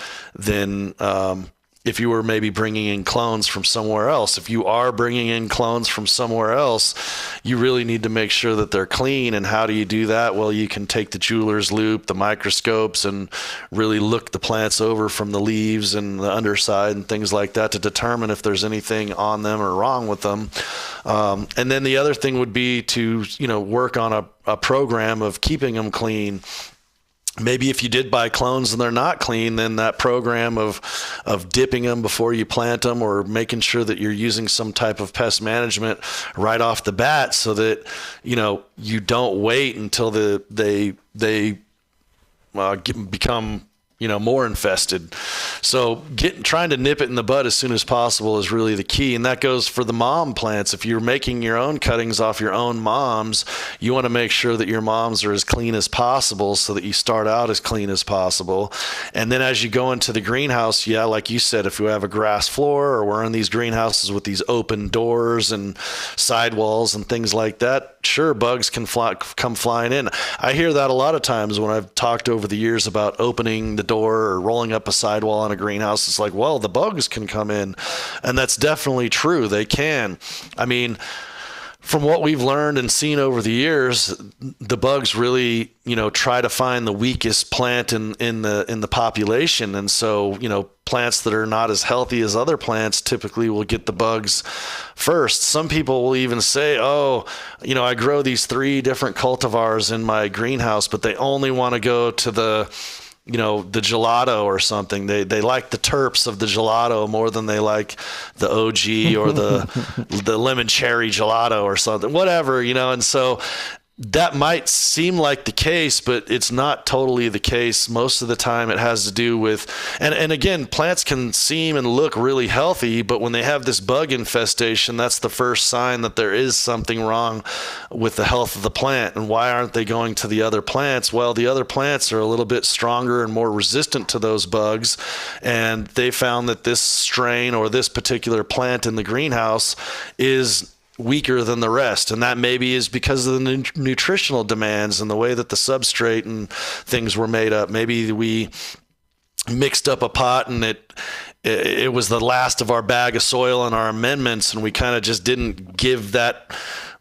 if you were maybe bringing in clones from somewhere else. If you are bringing in clones from somewhere else, you really need to make sure that they're clean. And how do you do that? Well, you can take the jeweler's loupe, the microscopes, and really look the plants over from the leaves and the underside and things like that to determine if there's anything on them or wrong with them. And then the other thing would be to, work on a program of keeping them clean. Maybe if you did buy clones and they're not clean, then that program of dipping them before you plant them, or making sure that you're using some type of pest management right off the bat, so that you don't wait until they become more infested. So trying to nip it in the bud as soon as possible is really the key. And that goes for the mom plants. If you're making your own cuttings off your own moms, you want to make sure that your moms are as clean as possible, so that you start out as clean as possible. And then as you go into the greenhouse, like you said, if you have a grass floor, or we're in these greenhouses with these open doors and sidewalls and things like that, sure, bugs can come flying in. I hear that a lot of times when I've talked over the years about opening the door or rolling up a sidewall in a greenhouse. It's like, well, the bugs can come in. And that's definitely true. They can. I mean, from what we've learned and seen over the years, the bugs really, try to find the weakest plant in the population. And so, plants that are not as healthy as other plants typically will get the bugs first. Some people will even say, I grow these 3 different cultivars in my greenhouse, but they only want to go to the gelato or something. They like the terps of the gelato more than they like the OG or the lemon cherry gelato or something, whatever, and so that might seem like the case, but it's not totally the case. Most of the time it has to do with, and again, plants can seem and look really healthy, but when they have this bug infestation, that's the first sign that there is something wrong with the health of the plant. And why aren't they going to the other plants? Well, the other plants are a little bit stronger and more resistant to those bugs, and they found that this strain or this particular plant in the greenhouse is weaker than the rest. And that maybe is because of the nutritional demands and the way that the substrate and things were made up. Maybe we mixed up a pot and it was the last of our bag of soil and our amendments, and we kind of just didn't give that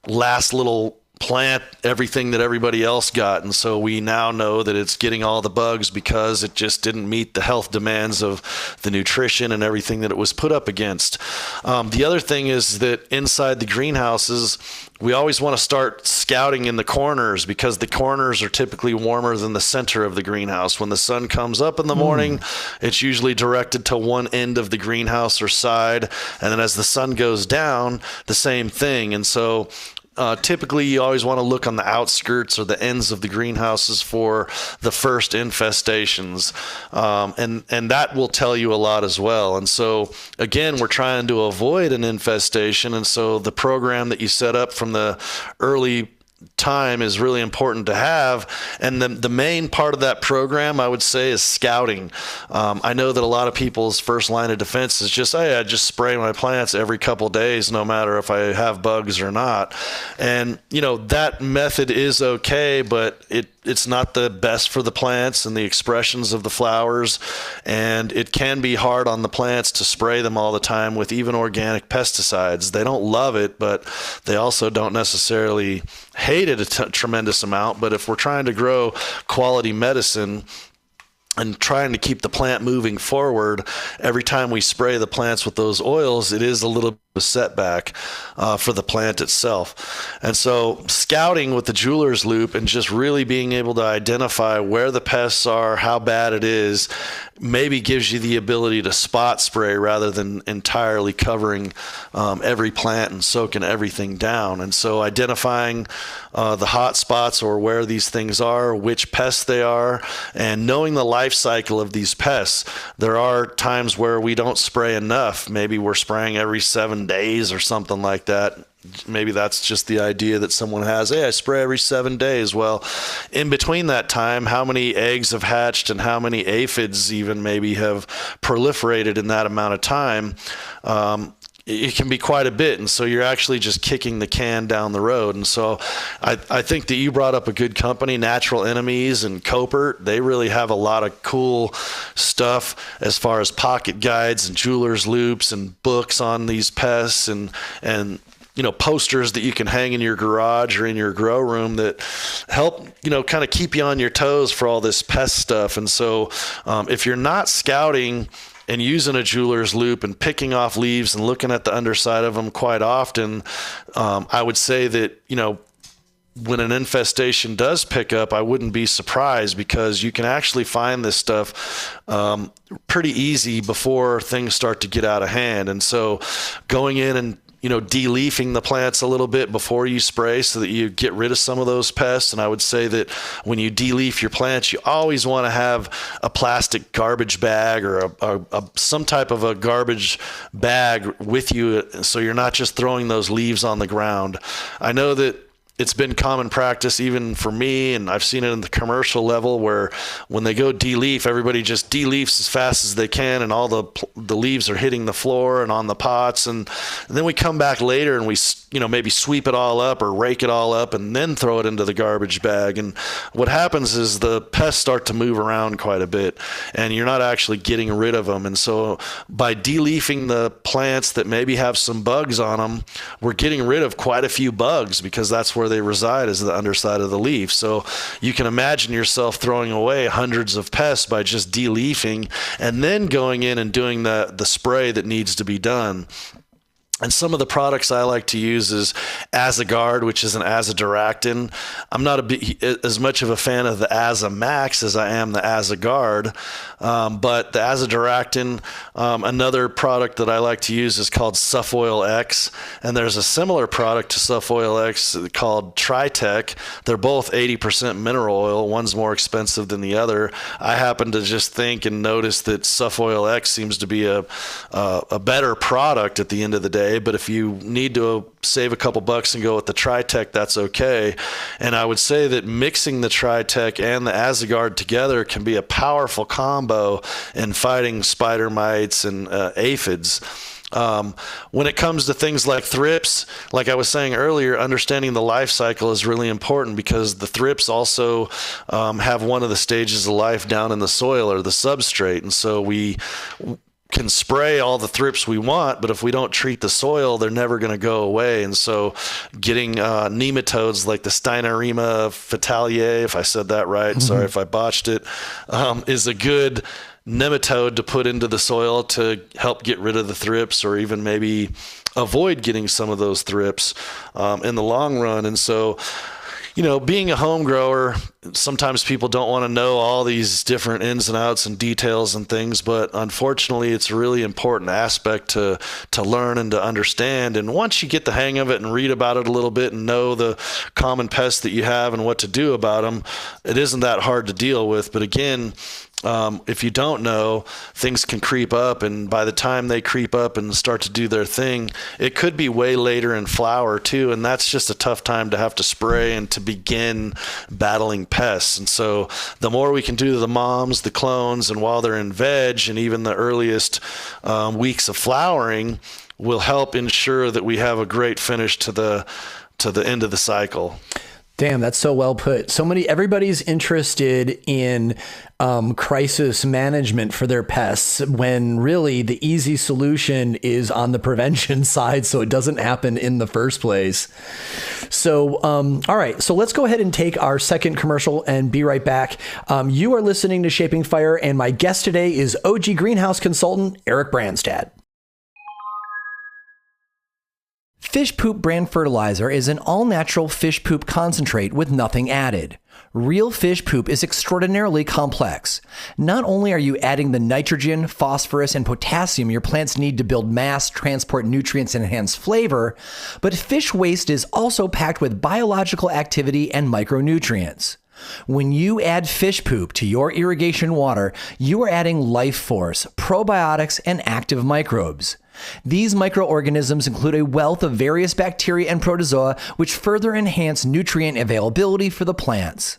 last little plant everything that everybody else got. And so we now know that it's getting all the bugs because it just didn't meet the health demands of the nutrition and everything that it was put up against. The other thing is that inside the greenhouses, we always want to start scouting in the corners, because the corners are typically warmer than the center of the greenhouse. When the sun comes up in the morning, it's usually directed to one end of the greenhouse or side. And then as the sun goes down, the same thing. And so typically you always want to look on the outskirts or the ends of the greenhouses for the first infestations. And that will tell you a lot as well. And so again, we're trying to avoid an infestation. And so the program that you set up from the early time is really important to have. And the main part of that program, I would say, is scouting. I know that a lot of people's first line of defense is just, hey, I just spray my plants every couple of days, no matter if I have bugs or not. And, that method is okay, but it's not the best for the plants and the expressions of the flowers. And it can be hard on the plants to spray them all the time with even organic pesticides. They don't love it, but they also don't necessarily hate it a tremendous amount. But if we're trying to grow quality medicine and trying to keep the plant moving forward, every time we spray the plants with those oils, it is a little bit of a setback for the plant itself. And so scouting with the jeweler's loupe and just really being able to identify where the pests are, how bad it is, maybe gives you the ability to spot spray rather than entirely covering every plant and soaking everything down. And so identifying the hot spots or where these things are, which pests they are, and knowing the life cycle of these pests. There are times where we don't spray enough. Maybe we're spraying every 7 days or something like that. maybe that's just the idea that someone has, hey, I spray every 7 days. Well, in between that time, how many eggs have hatched and how many aphids even maybe have proliferated in that amount of time? It can be quite a bit. And so you're actually just kicking the can down the road. And so I think that you brought up a good company, Natural Enemies and Copert. They really have a lot of cool stuff as far as pocket guides and jeweler's loops and books on these pests and posters that you can hang in your garage or in your grow room that help, kind of keep you on your toes for all this pest stuff. And so if you're not scouting and using a jeweler's loop and picking off leaves and looking at the underside of them quite often, I would say that, when an infestation does pick up, I wouldn't be surprised, because you can actually find this stuff pretty easy before things start to get out of hand. And so going in and de-leafing the plants a little bit before you spray so that you get rid of some of those pests. And I would say that when you de-leaf your plants, you always want to have a plastic garbage bag or some type of a garbage bag with you, so you're not just throwing those leaves on the ground. I know that it's been common practice even for me, and I've seen it in the commercial level, where when they go de-leaf, everybody just de-leafs as fast as they can, and all the leaves are hitting the floor and on the pots, and then we come back later and we maybe sweep it all up or rake it all up and then throw it into the garbage bag. And what happens is the pests start to move around quite a bit, and you're not actually getting rid of them. And so by de-leafing the plants that maybe have some bugs on them, we're getting rid of quite a few bugs, because that's where they reside, is the underside of the leaf. So you can imagine yourself throwing away hundreds of pests by just de-leafing and then going in and doing the spray that needs to be done. And some of the products I like to use is Azagard, which is an azadirachtin. I'm not as much of a fan of the Azamax as I am the Azagard, but the azadirachtin, another product that I like to use is called Sufoil X, and there's a similar product to Sufoil X called Tritech. They're both 80% mineral oil. One's more expensive than the other. I happen to just think and notice that Sufoil X seems to be a better product at the end of the day. But if you need to save a couple bucks and go with the Tritech, that's okay. And I would say that mixing the Tritech and the Azagard together can be a powerful combo in fighting spider mites and aphids. When it comes to things like thrips, like I was saying earlier, understanding the life cycle is really important, because the thrips also have one of the stages of life down in the soil or the substrate. And so we can spray all the thrips we want, but if we don't treat the soil, they're never going to go away. And so getting nematodes like the Steinarima fataliae, if I said that right, sorry if I botched it, is a good nematode to put into the soil to help get rid of the thrips, or even maybe avoid getting some of those thrips in the long run. And so being a home grower, sometimes people don't want to know all these different ins and outs and details and things, but unfortunately it's a really important aspect to learn and to understand. And once you get the hang of it and read about it a little bit and know the common pests that you have and what to do about them, it isn't that hard to deal with. But again, if you don't know, things can creep up, and by the time they creep up and start to do their thing, it could be way later in flower too, and that's just a tough time to have to spray and to begin battling pests. And so the more we can do to the moms, the clones, and while they're in veg and even the earliest weeks of flowering, will help ensure that we have a great finish to the end of the cycle. Damn, that's so well put. Everybody's interested in crisis management for their pests, when really the easy solution is on the prevention side, so it doesn't happen in the first place. So, all right, so let's go ahead and take our second commercial and be right back. You are listening to Shaping Fire, and my guest today is OG greenhouse consultant Eric Brandstad. Fish Poop brand fertilizer is an all-natural fish poop concentrate with nothing added. Real fish poop is extraordinarily complex. Not only are you adding the nitrogen, phosphorus, and potassium your plants need to build mass, transport nutrients, and enhance flavor, but fish waste is also packed with biological activity and micronutrients. When you add fish poop to your irrigation water, you are adding life force, probiotics, and active microbes. These microorganisms include a wealth of various bacteria and protozoa which further enhance nutrient availability for the plants.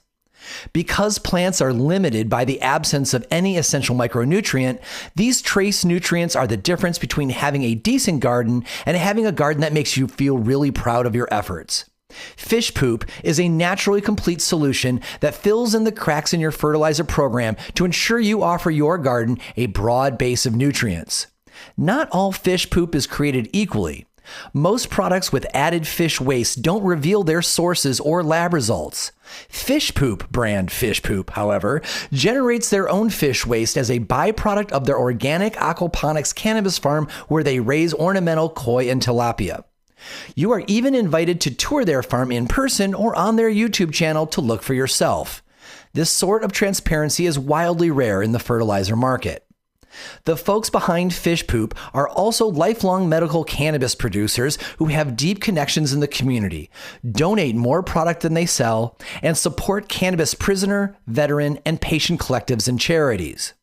Because plants are limited by the absence of any essential micronutrient, these trace nutrients are the difference between having a decent garden and having a garden that makes you feel really proud of your efforts. Fish poop is a naturally complete solution that fills in the cracks in your fertilizer program to ensure you offer your garden a broad base of nutrients. Not all fish poop is created equally. Most products with added fish waste don't reveal their sources or lab results. Fish Poop brand Fish Poop, however, generates their own fish waste as a byproduct of their organic aquaponics cannabis farm where they raise ornamental koi and tilapia. You are even invited to tour their farm in person or on their YouTube channel to look for yourself. This sort of transparency is wildly rare in the fertilizer market. The folks behind Fish Poop are also lifelong medical cannabis producers who have deep connections in the community, donate more product than they sell, and support cannabis prisoner, veteran, and patient collectives and charities.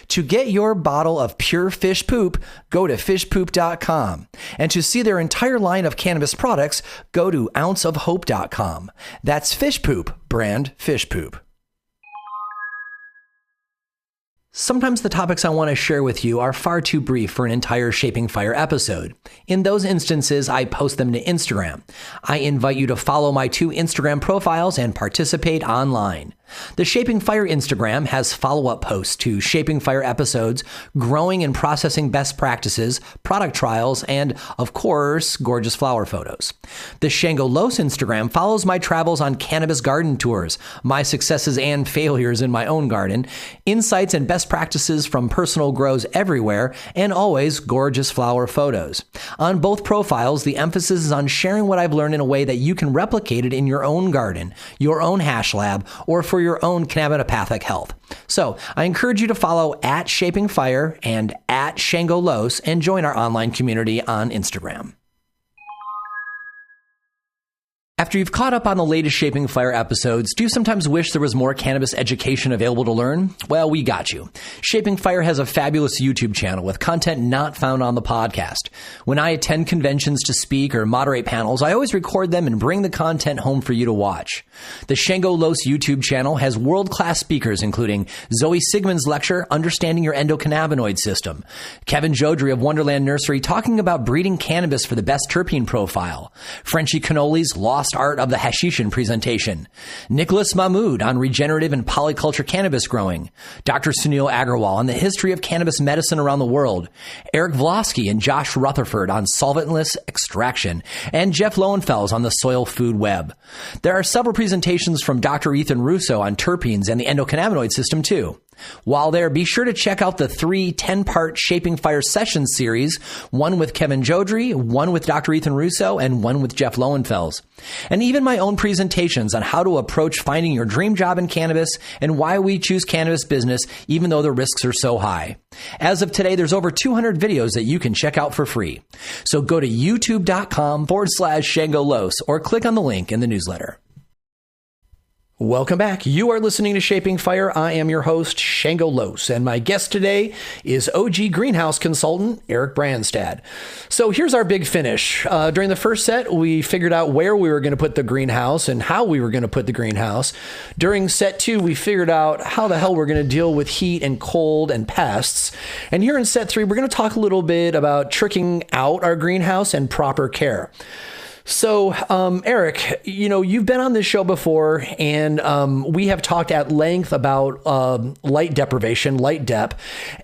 To get your bottle of pure fish poop, go to fishpoop.com. And to see their entire line of cannabis products, go to ounceofhope.com. That's Fish Poop brand Fish Poop. Sometimes the topics I want to share with you are far too brief for an entire Shaping Fire episode. In those instances, I post them to Instagram. I invite you to follow my 2 Instagram profiles and participate online. The Shaping Fire Instagram has follow-up posts to Shaping Fire episodes, growing and processing best practices, product trials, and, of course, gorgeous flower photos. The Shango Los Instagram follows my travels on cannabis garden tours, my successes and failures in my own garden, insights and best practices from personal grows everywhere, and always gorgeous flower photos. On both profiles, the emphasis is on sharing what I've learned in a way that you can replicate it in your own garden, your own hash lab, or for your own cannabinopathic health. So I encourage you to follow at Shaping Fire and at Shango Los and join our online community on Instagram. After you've caught up on the latest Shaping Fire episodes, do you sometimes wish there was more cannabis education available to learn? Well, we got you. Shaping Fire has a fabulous YouTube channel with content not found on the podcast. When I attend conventions to speak or moderate panels, I always record them and bring the content home for you to watch. The Shango Los YouTube channel has world-class speakers including Zoe Sigmund's lecture, Understanding Your Endocannabinoid System, Kevin Jodrey of Wonderland Nursery talking about breeding cannabis for the best terpene profile, Frenchie Canoli's Lost Art of the Hashishin presentation, Nicholas Mahmood on regenerative and polyculture cannabis growing, Dr. Sunil Agarwal on the history of cannabis medicine around the world, Eric Vlosky and Josh Rutherford on solventless extraction, and Jeff Lowenfels on the soil food web. There are several presentations from Dr. Ethan Russo on terpenes and the endocannabinoid system too. While there, be sure to check out the 3 10-part Shaping Fire Sessions series, one with Kevin Jodrey, one with Dr. Ethan Russo, and one with Jeff Lowenfels. And even my own presentations on how to approach finding your dream job in cannabis and why we choose cannabis business even though the risks are so high. As of today, there's over 200 videos that you can check out for free. So go to youtube.com/Shango Los or click on the link in the newsletter. Welcome back. You are listening to Shaping Fire. I am your host, Shango Los, and my guest today is OG greenhouse consultant Eric Brandstad. So here's our big finish. During the first set, we figured out where we were going to put the greenhouse and how we were going to put the greenhouse. During set 2, we figured out how the hell we're going to deal with heat and cold and pests. And here in set 3, we're going to talk a little bit about tricking out our greenhouse and proper care. So, Eric, you've been on this show before, and we have talked at length about light deprivation, light dep,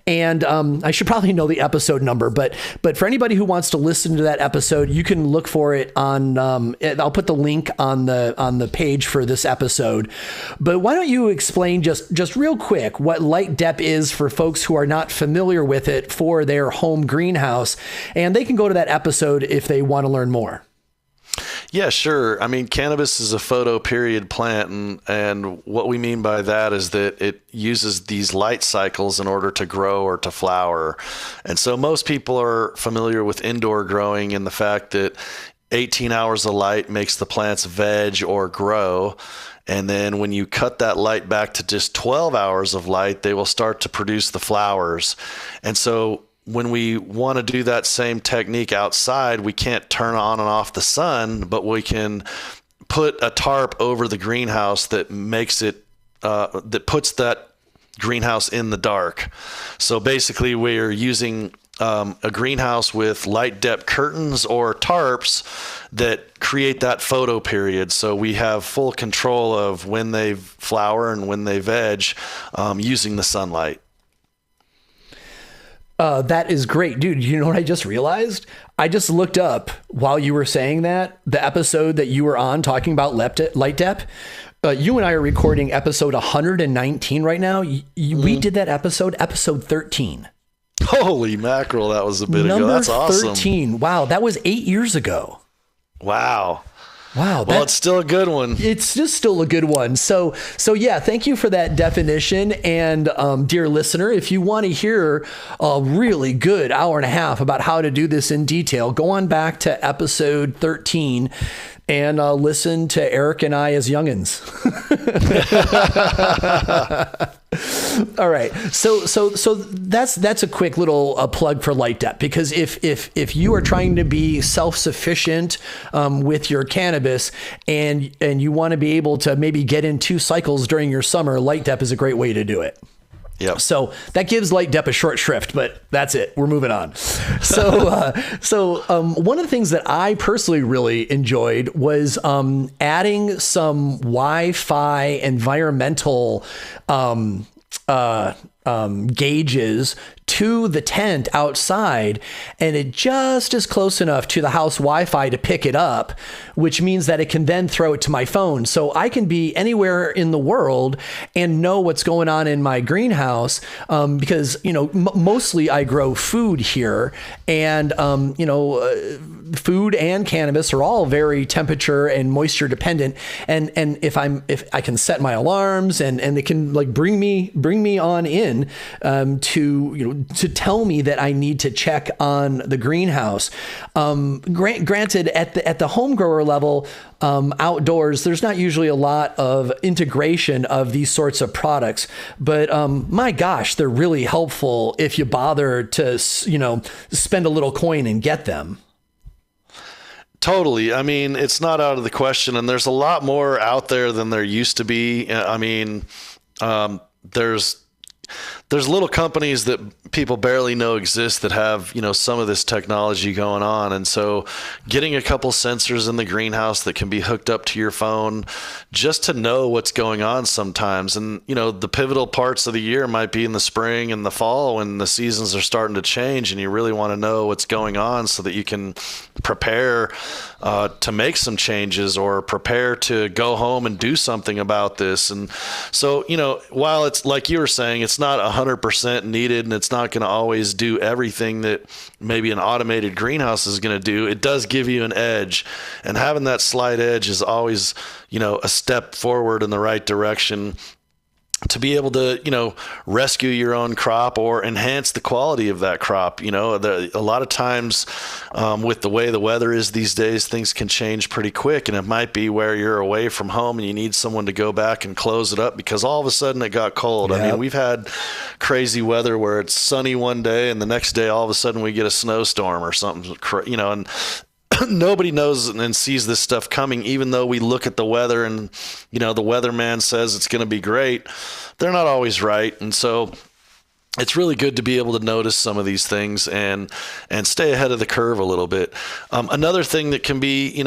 and I should probably know the episode number, but for anybody who wants to listen to that episode, you can look for it on. I'll put the link on the page for this episode. But why don't you explain just real quick what light dep is for folks who are not familiar with it for their home greenhouse, and they can go to that episode if they want to learn more. Yeah, sure. I mean, cannabis is a photoperiod plant, and what we mean by that is that it uses these light cycles in order to grow or to flower. And so most people are familiar with indoor growing and the fact that 18 hours of light makes the plants veg or grow. And then when you cut that light back to just 12 hours of light, they will start to produce the flowers. And so when we want to do that same technique outside, we can't turn on and off the sun, but we can put a tarp over the greenhouse that makes it, that puts that greenhouse in the dark. So basically we're using a greenhouse with light depth curtains or tarps that create that photo period. So we have full control of when they flower and when they veg, using the sunlight. That is great, dude. You know what I just realized? I just looked up while you were saying that, the episode that you were on talking about light depth. You and I are recording episode 119 right now. We did that episode 13. Holy mackerel, that was a bit ago. That's awesome. 13. Wow, that was 8 years ago. Wow. Wow. Well, it's still a good one. It's just still a good one. So yeah, thank you for that definition. And dear listener, if you want to hear a really good hour and a half about how to do this in detail, go on back to episode 13 and listen to Eric and I as youngins. All right. So that's a quick little plug for light depth, because if you are trying to be self-sufficient with your cannabis and you want to be able to maybe get in 2 cycles during your summer, light depth is a great way to do it. Yep. So that gives light depth a short shrift, but that's it. We're moving on. So one of the things that I personally really enjoyed was adding some Wi-Fi environmental gauges to the tent outside, and it just is close enough to the house Wi-Fi to pick it up, which means that it can then throw it to my phone. So I can be anywhere in the world and know what's going on in my greenhouse, because, mostly I grow food here, and, food and cannabis are all very temperature and moisture dependent. And if I can set my alarms and they can bring me on in, to tell me that I need to check on the greenhouse. Granted, at the home grower level, outdoors, there's not usually a lot of integration of these sorts of products, but my gosh, they're really helpful if you bother to, spend a little coin and get them. Totally. I mean, it's not out of the question, and there's a lot more out there than there used to be. I mean, there's little companies that people barely know exist that have, some of this technology going on. And so getting a couple sensors in the greenhouse that can be hooked up to your phone just to know what's going on sometimes. And, the pivotal parts of the year might be in the spring and the fall when the seasons are starting to change, and you really want to know what's going on so that you can prepare to make some changes or prepare to go home and do something about this. And so, while it's like you were saying, it's not 100% needed, and it's not going to always do everything that maybe an automated greenhouse is going to do, it does give you an edge. And having that slight edge is always, a step forward in the right direction to be able to, rescue your own crop or enhance the quality of that crop. A lot of times with the way the weather is these days, things can change pretty quick, and it might be where you're away from home and you need someone to go back and close it up because all of a sudden it got cold. Yep. I mean, we've had crazy weather where it's sunny one day and the next day all of a sudden we get a snowstorm or something, and nobody knows and sees this stuff coming, even though we look at the weather and, the weatherman says it's going to be great. They're not always right. And so it's really good to be able to notice some of these things and stay ahead of the curve a little bit. Another thing that can be,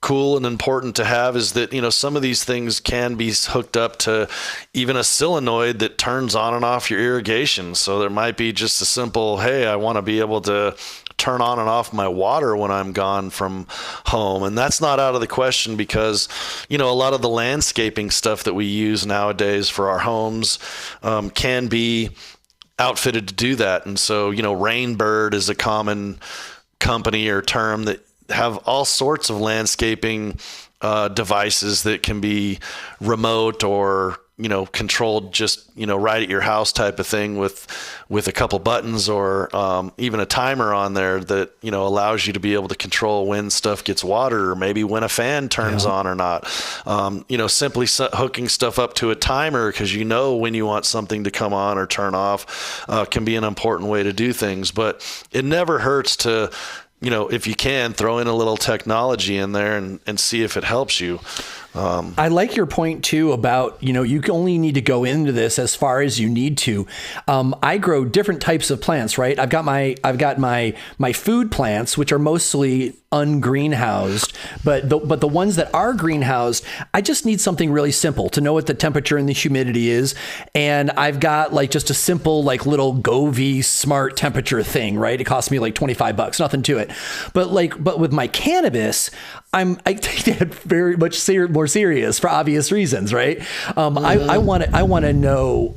cool and important to have is that, some of these things can be hooked up to even a solenoid that turns on and off your irrigation. So there might be just a simple, hey, I want to be able to turn on and off my water when I'm gone from home. And that's not out of the question because, a lot of the landscaping stuff that we use nowadays for our homes can be outfitted to do that. And so, Rainbird is a common company or term that have all sorts of landscaping devices that can be remote or, controlled just, right at your house type of thing with a couple buttons or even a timer on there that, allows you to be able to control when stuff gets watered or maybe when a fan turns on or not. Simply hooking stuff up to a timer because when you want something to come on or turn off can be an important way to do things. But it never hurts to, if you can, throw in a little technology in there and see if it helps you. I like your point too about, you only need to go into this as far as you need to. I grow different types of plants, right? I've got my food plants, which are mostly ungreenhoused, but the ones that are greenhoused, I just need something really simple to know what the temperature and the humidity is. And I've got just a simple, little Govee smart temperature thing, right? It costs me $25, nothing to it. But with my cannabis, I take that very much more serious for obvious reasons, right? I want to know,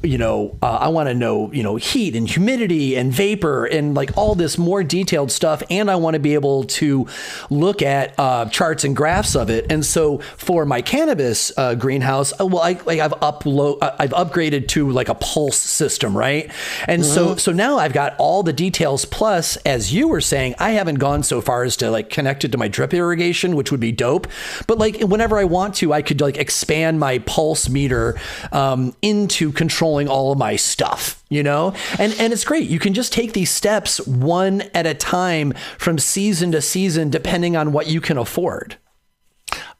heat and humidity and vapor and all this more detailed stuff. And I want to be able to look at charts and graphs of it. And so for my cannabis greenhouse, I've upgraded to a pulse system, right? And so now I've got all the details. Plus, as you were saying, I haven't gone so far as to connect it to my drip irrigation, which would be dope. But whenever I want to, I could expand my pulse meter into controlling all of my stuff, and it's great. You can just take these steps one at a time from season to season, depending on what you can afford.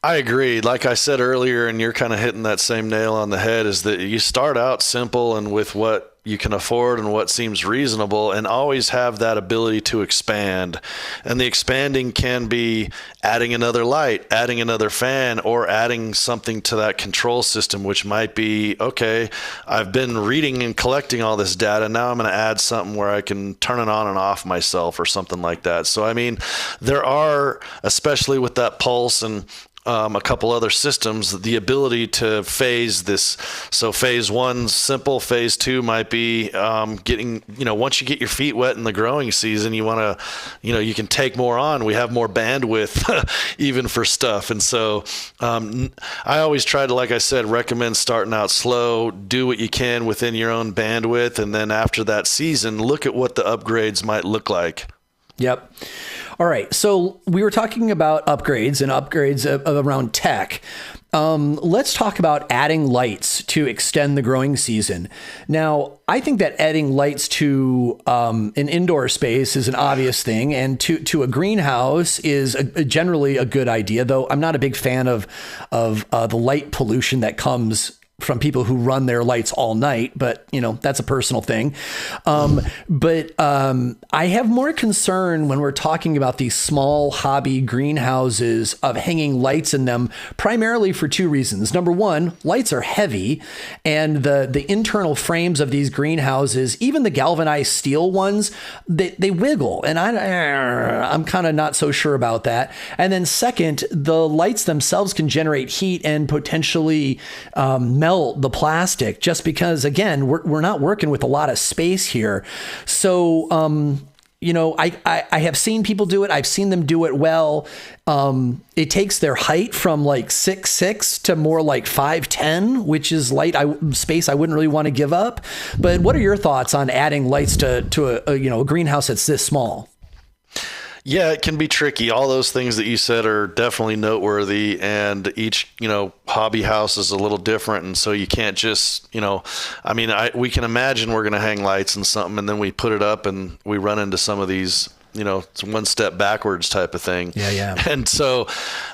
I agree. Like I said earlier, and you're kind of hitting that same nail on the head, is that you start out simple and with what you can afford and what seems reasonable, and always have that ability to expand. And the expanding can be adding another light, adding another fan, or adding something to that control system, which might be, okay, I've been reading and collecting all this data. Now I'm going to add something where I can turn it on and off myself or something like that. So, there are, especially with that pulse and a couple other systems, the ability to phase this. So phase one's simple. Phase two might be getting, once you get your feet wet in the growing season, you want to, you can take more on. We have more bandwidth even for stuff. And so I always try to, like I said, recommend starting out slow, do what you can within your own bandwidth. And then after that season, look at what the upgrades might look like. Yep. All right. So we were talking about upgrades around tech. Let's talk about adding lights to extend the growing season. Now, I think that adding lights to an indoor space is an obvious thing, and to a greenhouse is generally a good idea, though I'm not a big fan of the light pollution that comes from people who run their lights all night, but that's a personal thing. But I have more concern when we're talking about these small hobby greenhouses of hanging lights in them, primarily for two reasons. Number one, lights are heavy, and the internal frames of these greenhouses, even the galvanized steel ones, they wiggle, and I'm kind of not so sure about that. And then second, the lights themselves can generate heat and potentially melt the plastic, just because, again, we're not working with a lot of space here. So, I have seen people do it. I've seen them do it well. It takes their height from 6'6" to more 5'10", which is space I wouldn't really want to give up. But what are your thoughts on adding lights to a greenhouse that's this small? Yeah, it can be tricky. All those things that you said are definitely noteworthy, and each, hobby house is a little different. And so you can't just, we can imagine we're going to hang lights and something, and then we put it up and we run into some of these, it's one step backwards type of thing. Yeah. And so,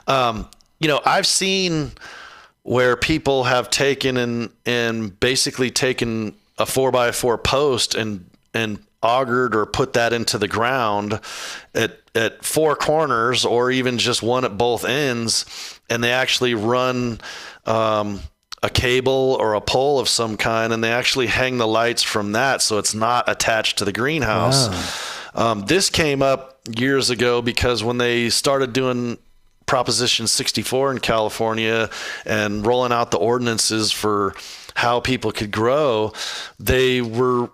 I've seen where people have taken and basically taken a 4x4 post and augured or put that into the ground at four corners, or even just one at both ends, and they actually run a cable or a pole of some kind, and they actually hang the lights from that, so it's not attached to the greenhouse. Wow. This came up years ago because when they started doing Proposition 64 in California and rolling out the ordinances for how people could grow, they were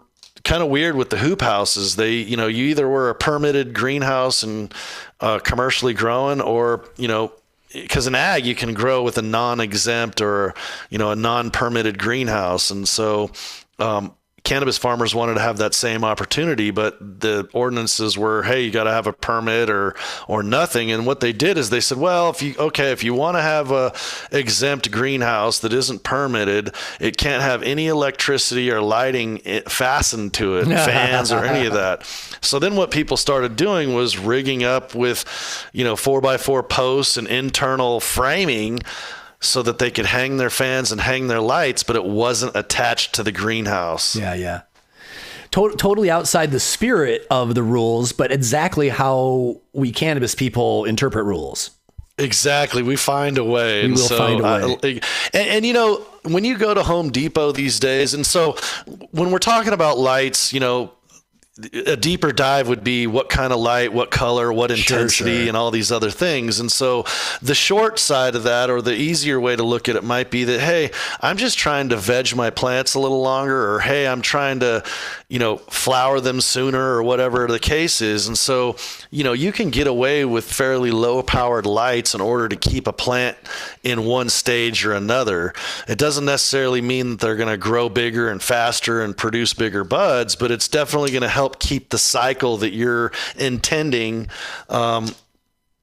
kind of weird with the hoop houses. They, you either were a permitted greenhouse and commercially growing, or, because in ag you can grow with a non-exempt or a non-permitted greenhouse, and so cannabis farmers wanted to have that same opportunity, but the ordinances were, hey, you got to have a permit or nothing. And what they did is they said, well, if you want to have a exempt greenhouse that isn't permitted, it can't have any electricity or lighting fastened to it, fans or any of that. So then what people started doing was rigging up with 4x4 posts and internal framing so that they could hang their fans and hang their lights, but it wasn't attached to the greenhouse. Yeah. Totally outside the spirit of the rules, but exactly how we cannabis people interpret rules. Exactly. We find a way. We will find a way. And when you go to Home Depot these days, and so when we're talking about lights, a deeper dive would be what kind of light, what color, what intensity, Sure. and all these other things. And so the short side of that, or the easier way to look at it, might be that, hey, I'm just trying to veg my plants a little longer, or hey, I'm trying to, flower them sooner, or whatever the case is. And so, you can get away with fairly low powered lights in order to keep a plant in one stage or another. It doesn't necessarily mean that they're going to grow bigger and faster and produce bigger buds, but it's definitely going to help keep the cycle that you're intending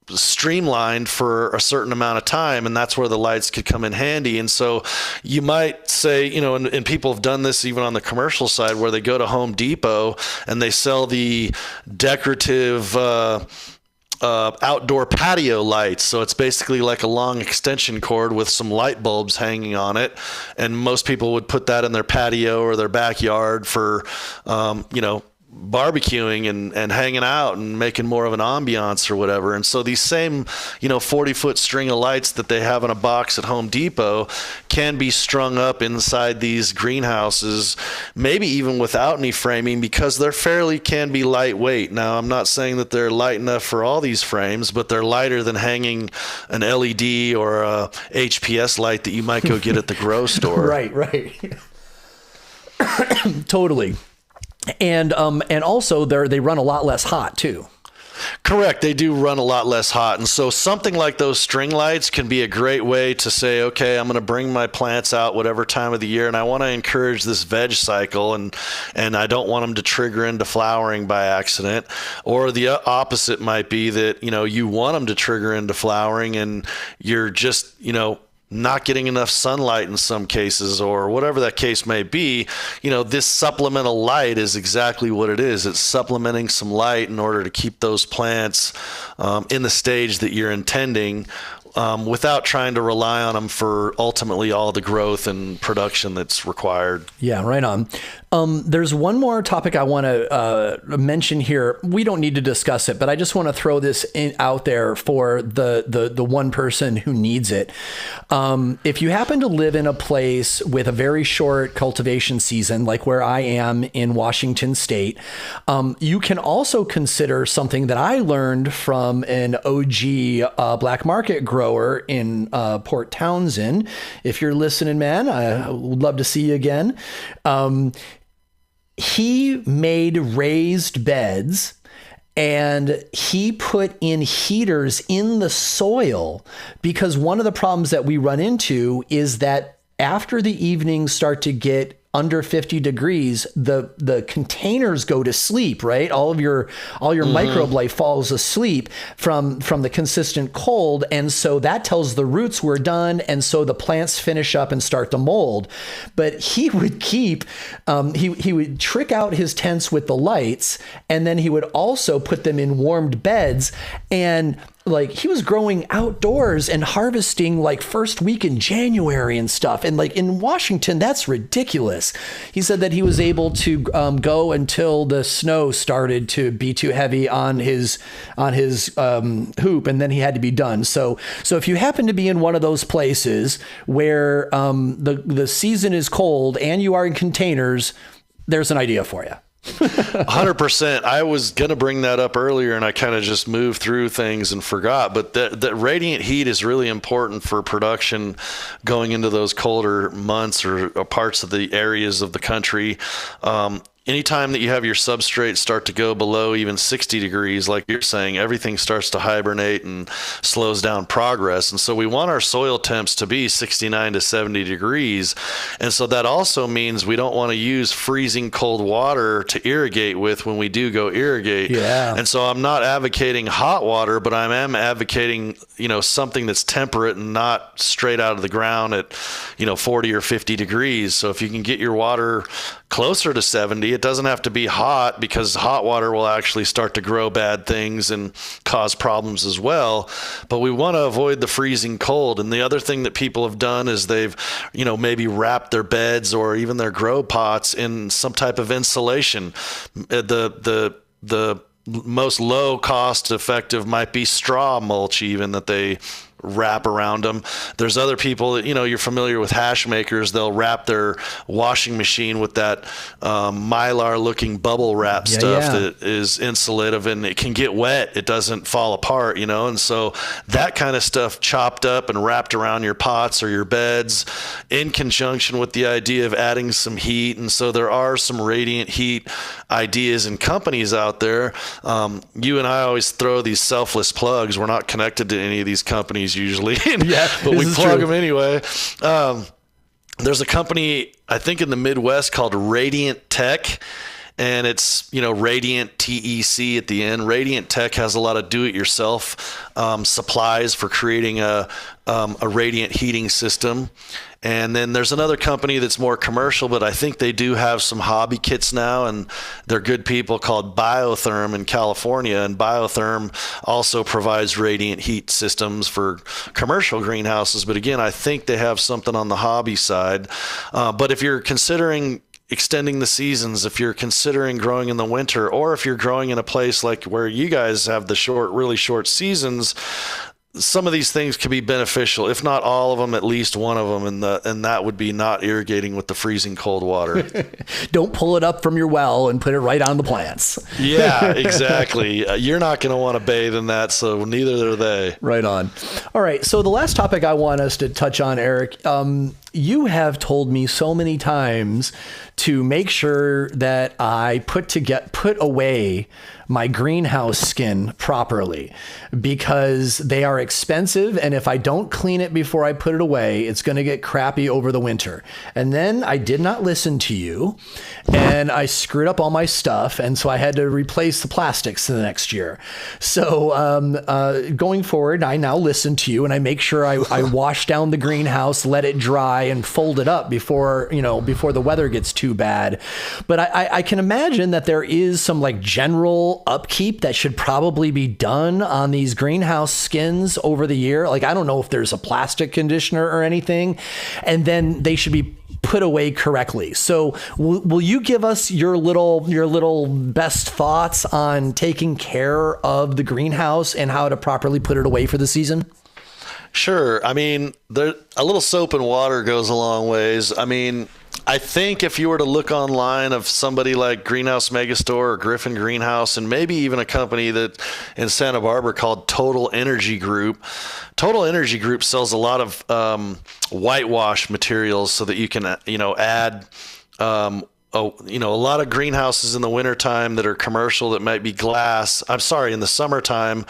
streamlined for a certain amount of time, and that's where the lights could come in handy. And so you might say, and people have done this even on the commercial side, where they go to Home Depot and they sell the decorative outdoor patio lights. So it's basically like a long extension cord with some light bulbs hanging on it. And most people would put that in their patio or their backyard for, barbecuing and hanging out and making more of an ambiance or whatever. And so these same 40-foot string of lights that they have in a box at Home Depot can be strung up inside these greenhouses, maybe even without any framing, because they're can be lightweight. Now, I'm not saying that they're light enough for all these frames, but they're lighter than hanging an LED or a HPS light that you might go get at the grow store. Right. Totally. And also they run a lot less hot too. Correct. They do run a lot less hot. And so something like those string lights can be a great way to say, okay, I'm going to bring my plants out whatever time of the year, and I want to encourage this veg cycle, and I don't want them to trigger into flowering by accident. Or the opposite might be that, you want them to trigger into flowering and you're just, not getting enough sunlight in some cases, or whatever that case may be. This supplemental light is exactly what it is. It's supplementing some light in order to keep those plants in the stage that you're intending, without trying to rely on them for ultimately all the growth and production that's required. Yeah, right on. There's one more topic I want to mention here. We don't need to discuss it, but I just want to throw this out there for the one person who needs it. If you happen to live in a place with a very short cultivation season, like where I am in Washington State, you can also consider something that I learned from an OG black market grower in Port Townsend. If you're listening, man, I would love to see you again. He made raised beds and he put in heaters in the soil, because one of the problems that we run into is that after the evenings start to get under 50 degrees, the containers go to sleep, right? All your microbe life falls asleep from the consistent cold. And so that tells the roots we're done. And so the plants finish up and start to mold. But he would keep, he would trick out his tents with the lights, and then he would also put them in warmed beds. And like, he was growing outdoors and harvesting like first week in January and stuff. And like in Washington, that's ridiculous. He said that he was able to go until the snow started to be too heavy on his hoop, and then he had to be done. So if you happen to be in one of those places where the season is cold and you are in containers, there's an idea for you. 100%. I was going to bring that up earlier and I kind of just moved through things and forgot, but that radiant heat is really important for production going into those colder months or parts of the areas of the country. anytime that you have your substrate start to go below even 60 degrees, like you're saying, everything starts to hibernate and slows down progress. And so we want our soil temps to be 69 to 70 degrees. And so that also means we don't want to use freezing cold water to irrigate with when we do go irrigate. Yeah. And so I'm not advocating hot water, but I am advocating, something that's temperate and not straight out of the ground at, 40 or 50 degrees. So if you can get your water closer to 70, it doesn't have to be hot, because hot water will actually start to grow bad things and cause problems as well. But we want to avoid the freezing cold. And the other thing that people have done is they've, maybe wrapped their beds or even their grow pots in some type of insulation. The most low cost effective might be straw mulch, even, that they wrap around them. There's other people that, you're familiar with hash makers. They'll wrap their washing machine with that mylar looking bubble wrap stuff that is insulative, and it can get wet. It doesn't fall apart, and so that kind of stuff chopped up and wrapped around your pots or your beds, in conjunction with the idea of adding some heat. And so there are some radiant heat ideas and companies out there. You and I always throw these selfless plugs. We're not connected to any of these companies usually, but we plug them anyway. There's a company, I think, in the Midwest called Radiant Tech, and it's, Radiant TEC at the end. Radiant Tech has a lot of do-it-yourself supplies for creating a radiant heating system. And then there's another company that's more commercial, but I think they do have some hobby kits now, and they're good people, called Biotherm in California. And Biotherm also provides radiant heat systems for commercial greenhouses. But again, I think they have something on the hobby side. But if you're considering extending the seasons, if you're considering growing in the winter, or if you're growing in a place like where you guys have the really short seasons, some of these things can be beneficial, if not all of them, at least one of them, and that would be not irrigating with the freezing cold water. Don't pull it up from your well and put it right on the plants. Yeah, exactly. You're not going to want to bathe in that, so neither are they. Right on. All right, so the last topic I want us to touch on, Eric, you have told me so many times to make sure that I put away my greenhouse skin properly, because they are expensive, and if I don't clean it before I put it away, it's going to get crappy over the winter. And then I did not listen to you, and I screwed up all my stuff, and so I had to replace the plastics the next year. So going forward, I now listen to you, and I make sure I wash down the greenhouse, let it dry, and fold it up before the weather gets too bad. But I can imagine that there is some general upkeep that should probably be done on these greenhouse skins over the year. I don't know if there's a plastic conditioner or anything, and then they should be put away correctly. So will you give us your little best thoughts on taking care of the greenhouse and how to properly put it away for the season? Sure. I mean, a little soap and water goes a long ways. I mean, I think if you were to look online of somebody like Greenhouse Megastore or Griffin Greenhouse, and maybe even a company that in Santa Barbara called Total Energy Group sells a lot of whitewash materials so that you can, add a lot of greenhouses in the wintertime that are commercial that might be glass. In the summertime,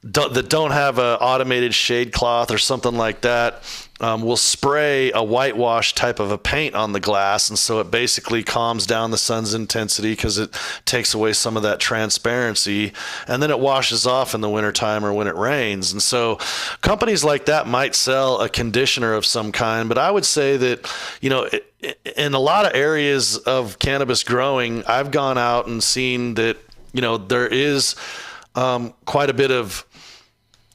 that don't have an automated shade cloth or something like that, will spray a whitewash type of a paint on the glass. And so it basically calms down the sun's intensity because it takes away some of that transparency. And then it washes off in the wintertime or when it rains. And so companies like that might sell a conditioner of some kind. But I would say that, in a lot of areas of cannabis growing, I've gone out and seen that, there is quite a bit of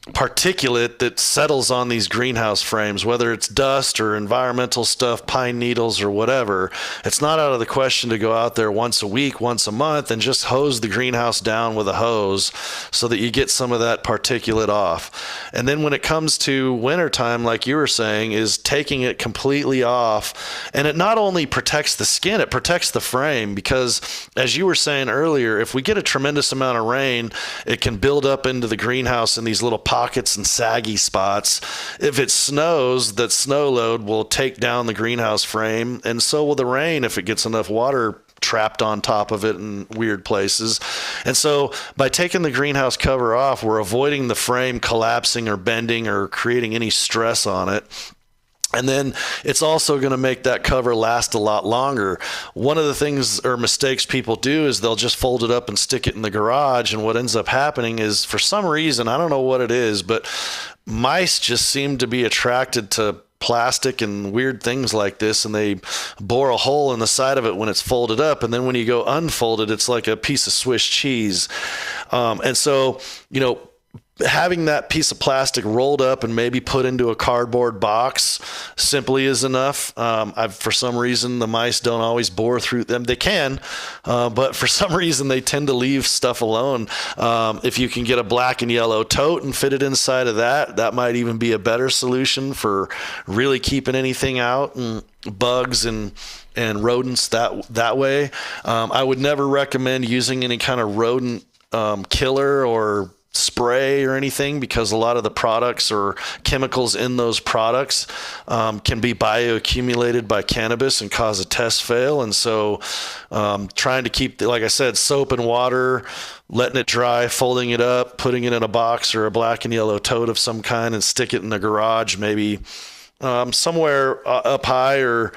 particulate that settles on these greenhouse frames, whether it's dust or environmental stuff, pine needles or whatever. It's not out of the question to go out there once a week, once a month, and just hose the greenhouse down with a hose so that you get some of that particulate off. And then when it comes to wintertime, like you were saying, is taking it completely off. And it not only protects the skin, it protects the frame, because as you were saying earlier, if we get a tremendous amount of rain, it can build up into the greenhouse in these little pockets and saggy spots. If it snows, that snow load will take down the greenhouse frame, and so will the rain if it gets enough water trapped on top of it in weird places. And so by taking the greenhouse cover off, we're avoiding the frame collapsing or bending or creating any stress on it. And then it's also going to make that cover last a lot longer. One of the things or mistakes people do is they'll just fold it up and stick it in the garage. And what ends up happening is, for some reason, I don't know what it is, but mice just seem to be attracted to plastic and weird things like this, and they bore a hole in the side of it when it's folded up, and then when you go unfolded, it's like a piece of Swiss cheese. And so, having that piece of plastic rolled up and maybe put into a cardboard box simply is enough. For some reason, the mice don't always bore through them. They can, but for some reason, they tend to leave stuff alone. If you can get a black and yellow tote and fit it inside of that, that might even be a better solution for really keeping anything out, and bugs and rodents that way. I would never recommend using any kind of rodent killer or spray or anything, because a lot of the products or chemicals in those products can be bioaccumulated by cannabis and cause a test fail. And so trying to keep, like I said, soap and water, letting it dry, folding it up, putting it in a box or a black and yellow tote of some kind, and stick it in the garage, maybe somewhere up high or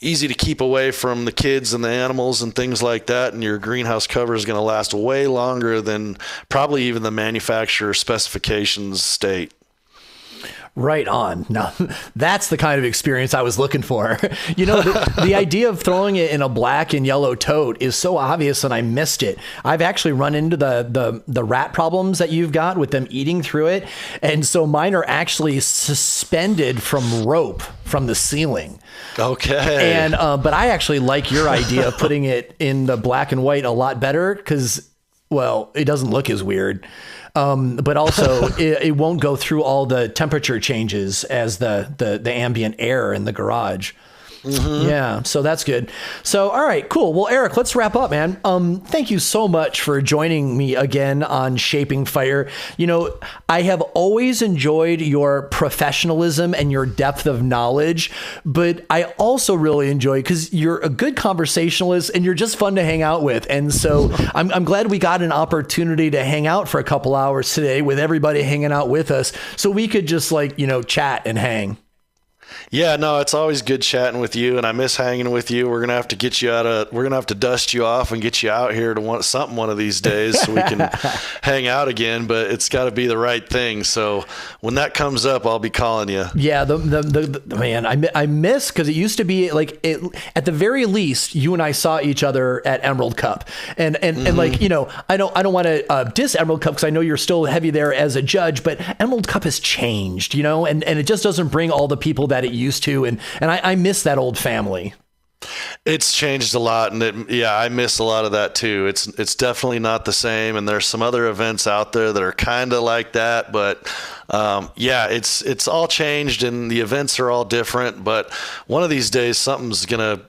easy to keep away from the kids and the animals and things like that. And your greenhouse cover is going to last way longer than probably even the manufacturer specifications state. Right on. Now, that's the kind of experience I was looking for. The idea of throwing it in a black and yellow tote is so obvious, and I missed it. I've actually run into the rat problems that you've got with them eating through it. And so mine are actually suspended from rope from the ceiling. Okay. And, but I actually like your idea of putting it in the black and white a lot better, because, well, it doesn't look as weird. But also it won't go through all the temperature changes as the ambient air in the garage. Mm-hmm. Yeah. So that's good. So, all right, cool. Well, Eric, let's wrap up, man. Thank you so much for joining me again on Shaping Fire. I have always enjoyed your professionalism and your depth of knowledge, but I also really enjoy, because you're a good conversationalist and you're just fun to hang out with. And so I'm glad we got an opportunity to hang out for a couple hours today with everybody hanging out with us, so we could just chat and hang. Yeah, no, it's always good chatting with you, and I miss hanging with you. We're going to have to we're going to have to dust you off and get you out here to want something one of these days so we can hang out again, but it's got to be the right thing. So when that comes up, I'll be calling you. Yeah, the man, I miss, because it used to be at the very least, you and I saw each other at Emerald Cup, and mm-hmm. I don't want to diss Emerald Cup, because I know you're still heavy there as a judge, but Emerald Cup has changed, and it just doesn't bring all the people that it used to, and I miss that old family. It's changed a lot, and I miss a lot of that too. It's definitely not the same, and there's some other events out there that are kind of like that, but it's all changed, and the events are all different. But one of these days, something's gonna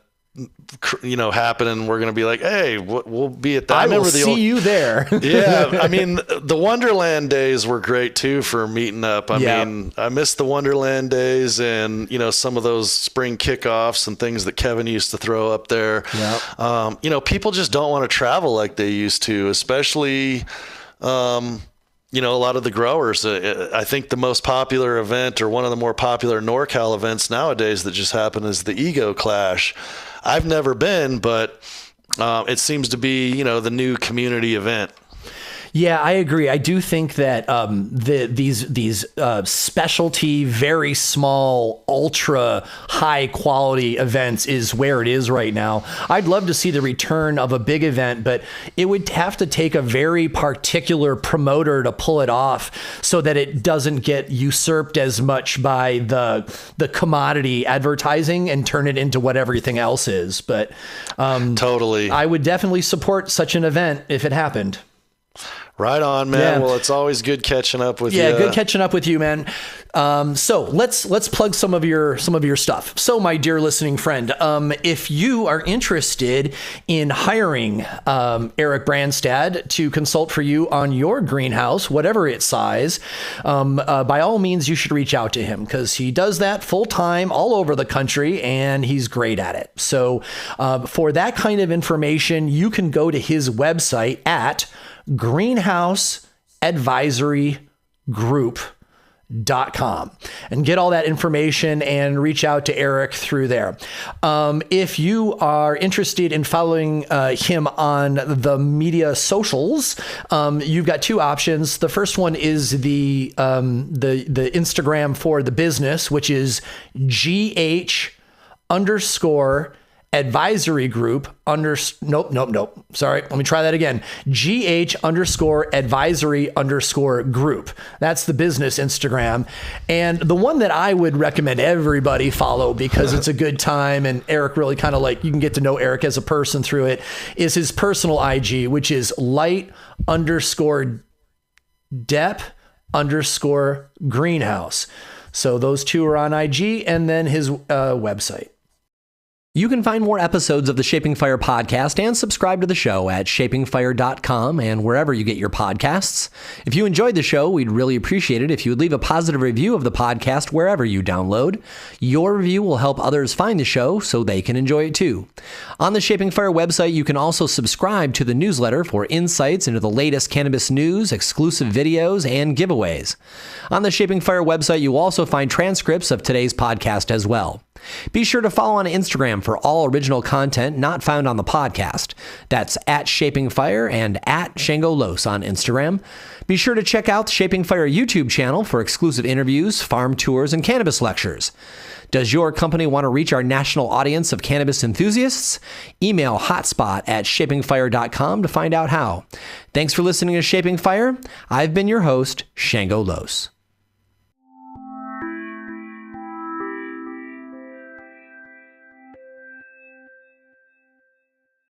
happen, and we're gonna be like, hey, we'll be at that. I will see you there. Yeah, I mean, the Wonderland days were great too for meeting up. I mean, I miss the Wonderland days, and some of those spring kickoffs and things that Kevin used to throw up there. People just don't want to travel like they used to, especially a lot of the growers. I think the most popular event, or one of the more popular NorCal events nowadays that just happened, is the Ego Clash. I've never been, but it seems to be, the new community event. Yeah, I agree. I do think that these specialty, very small, ultra high quality events is where it is right now. I'd love to see the return of a big event, but it would have to take a very particular promoter to pull it off, so that it doesn't get usurped as much by the commodity advertising and turn it into what everything else is. But totally, I would definitely support such an event if it happened. Right on, man. Yeah. Well, it's always good catching up with you. Yeah, good catching up with you, man. So let's plug some of your stuff. So, my dear listening friend, if you are interested in hiring Eric Brandstad to consult for you on your greenhouse, whatever its size, by all means, you should reach out to him because he does that full time all over the country and he's great at it. So, for that kind of information, you can go to his website at greenhouseadvisorygroup.com and get all that information and reach out to Eric through there. If you are interested in following him on the media socials, you've got two options. The first one is the Instagram for the business, which is GH_advisory group nope. Sorry. Let me try that again. GH_advisory_group. That's the business Instagram. And the one that I would recommend everybody follow because it's a good time. And Eric really kind of like, you can get to know Eric as a person through it, is his personal IG, which is light_dep_greenhouse. So those two are on IG and then his website. You can find more episodes of the Shaping Fire podcast and subscribe to the show at shapingfire.com and wherever you get your podcasts. If you enjoyed the show, we'd really appreciate it if you would leave a positive review of the podcast wherever you download. Your review will help others find the show so they can enjoy it too. On the Shaping Fire website, you can also subscribe to the newsletter for insights into the latest cannabis news, exclusive videos, and giveaways. On the Shaping Fire website, you will also find transcripts of today's podcast as well. Be sure to follow on Instagram for all original content not found on the podcast. That's at Shaping Fire and at Shango Los on Instagram. Be sure to check out the Shaping Fire YouTube channel for exclusive interviews, farm tours, and cannabis lectures. Does your company want to reach our national audience of cannabis enthusiasts? Email hotspot@shapingfire.com to find out how. Thanks for listening to Shaping Fire. I've been your host, Shango Los.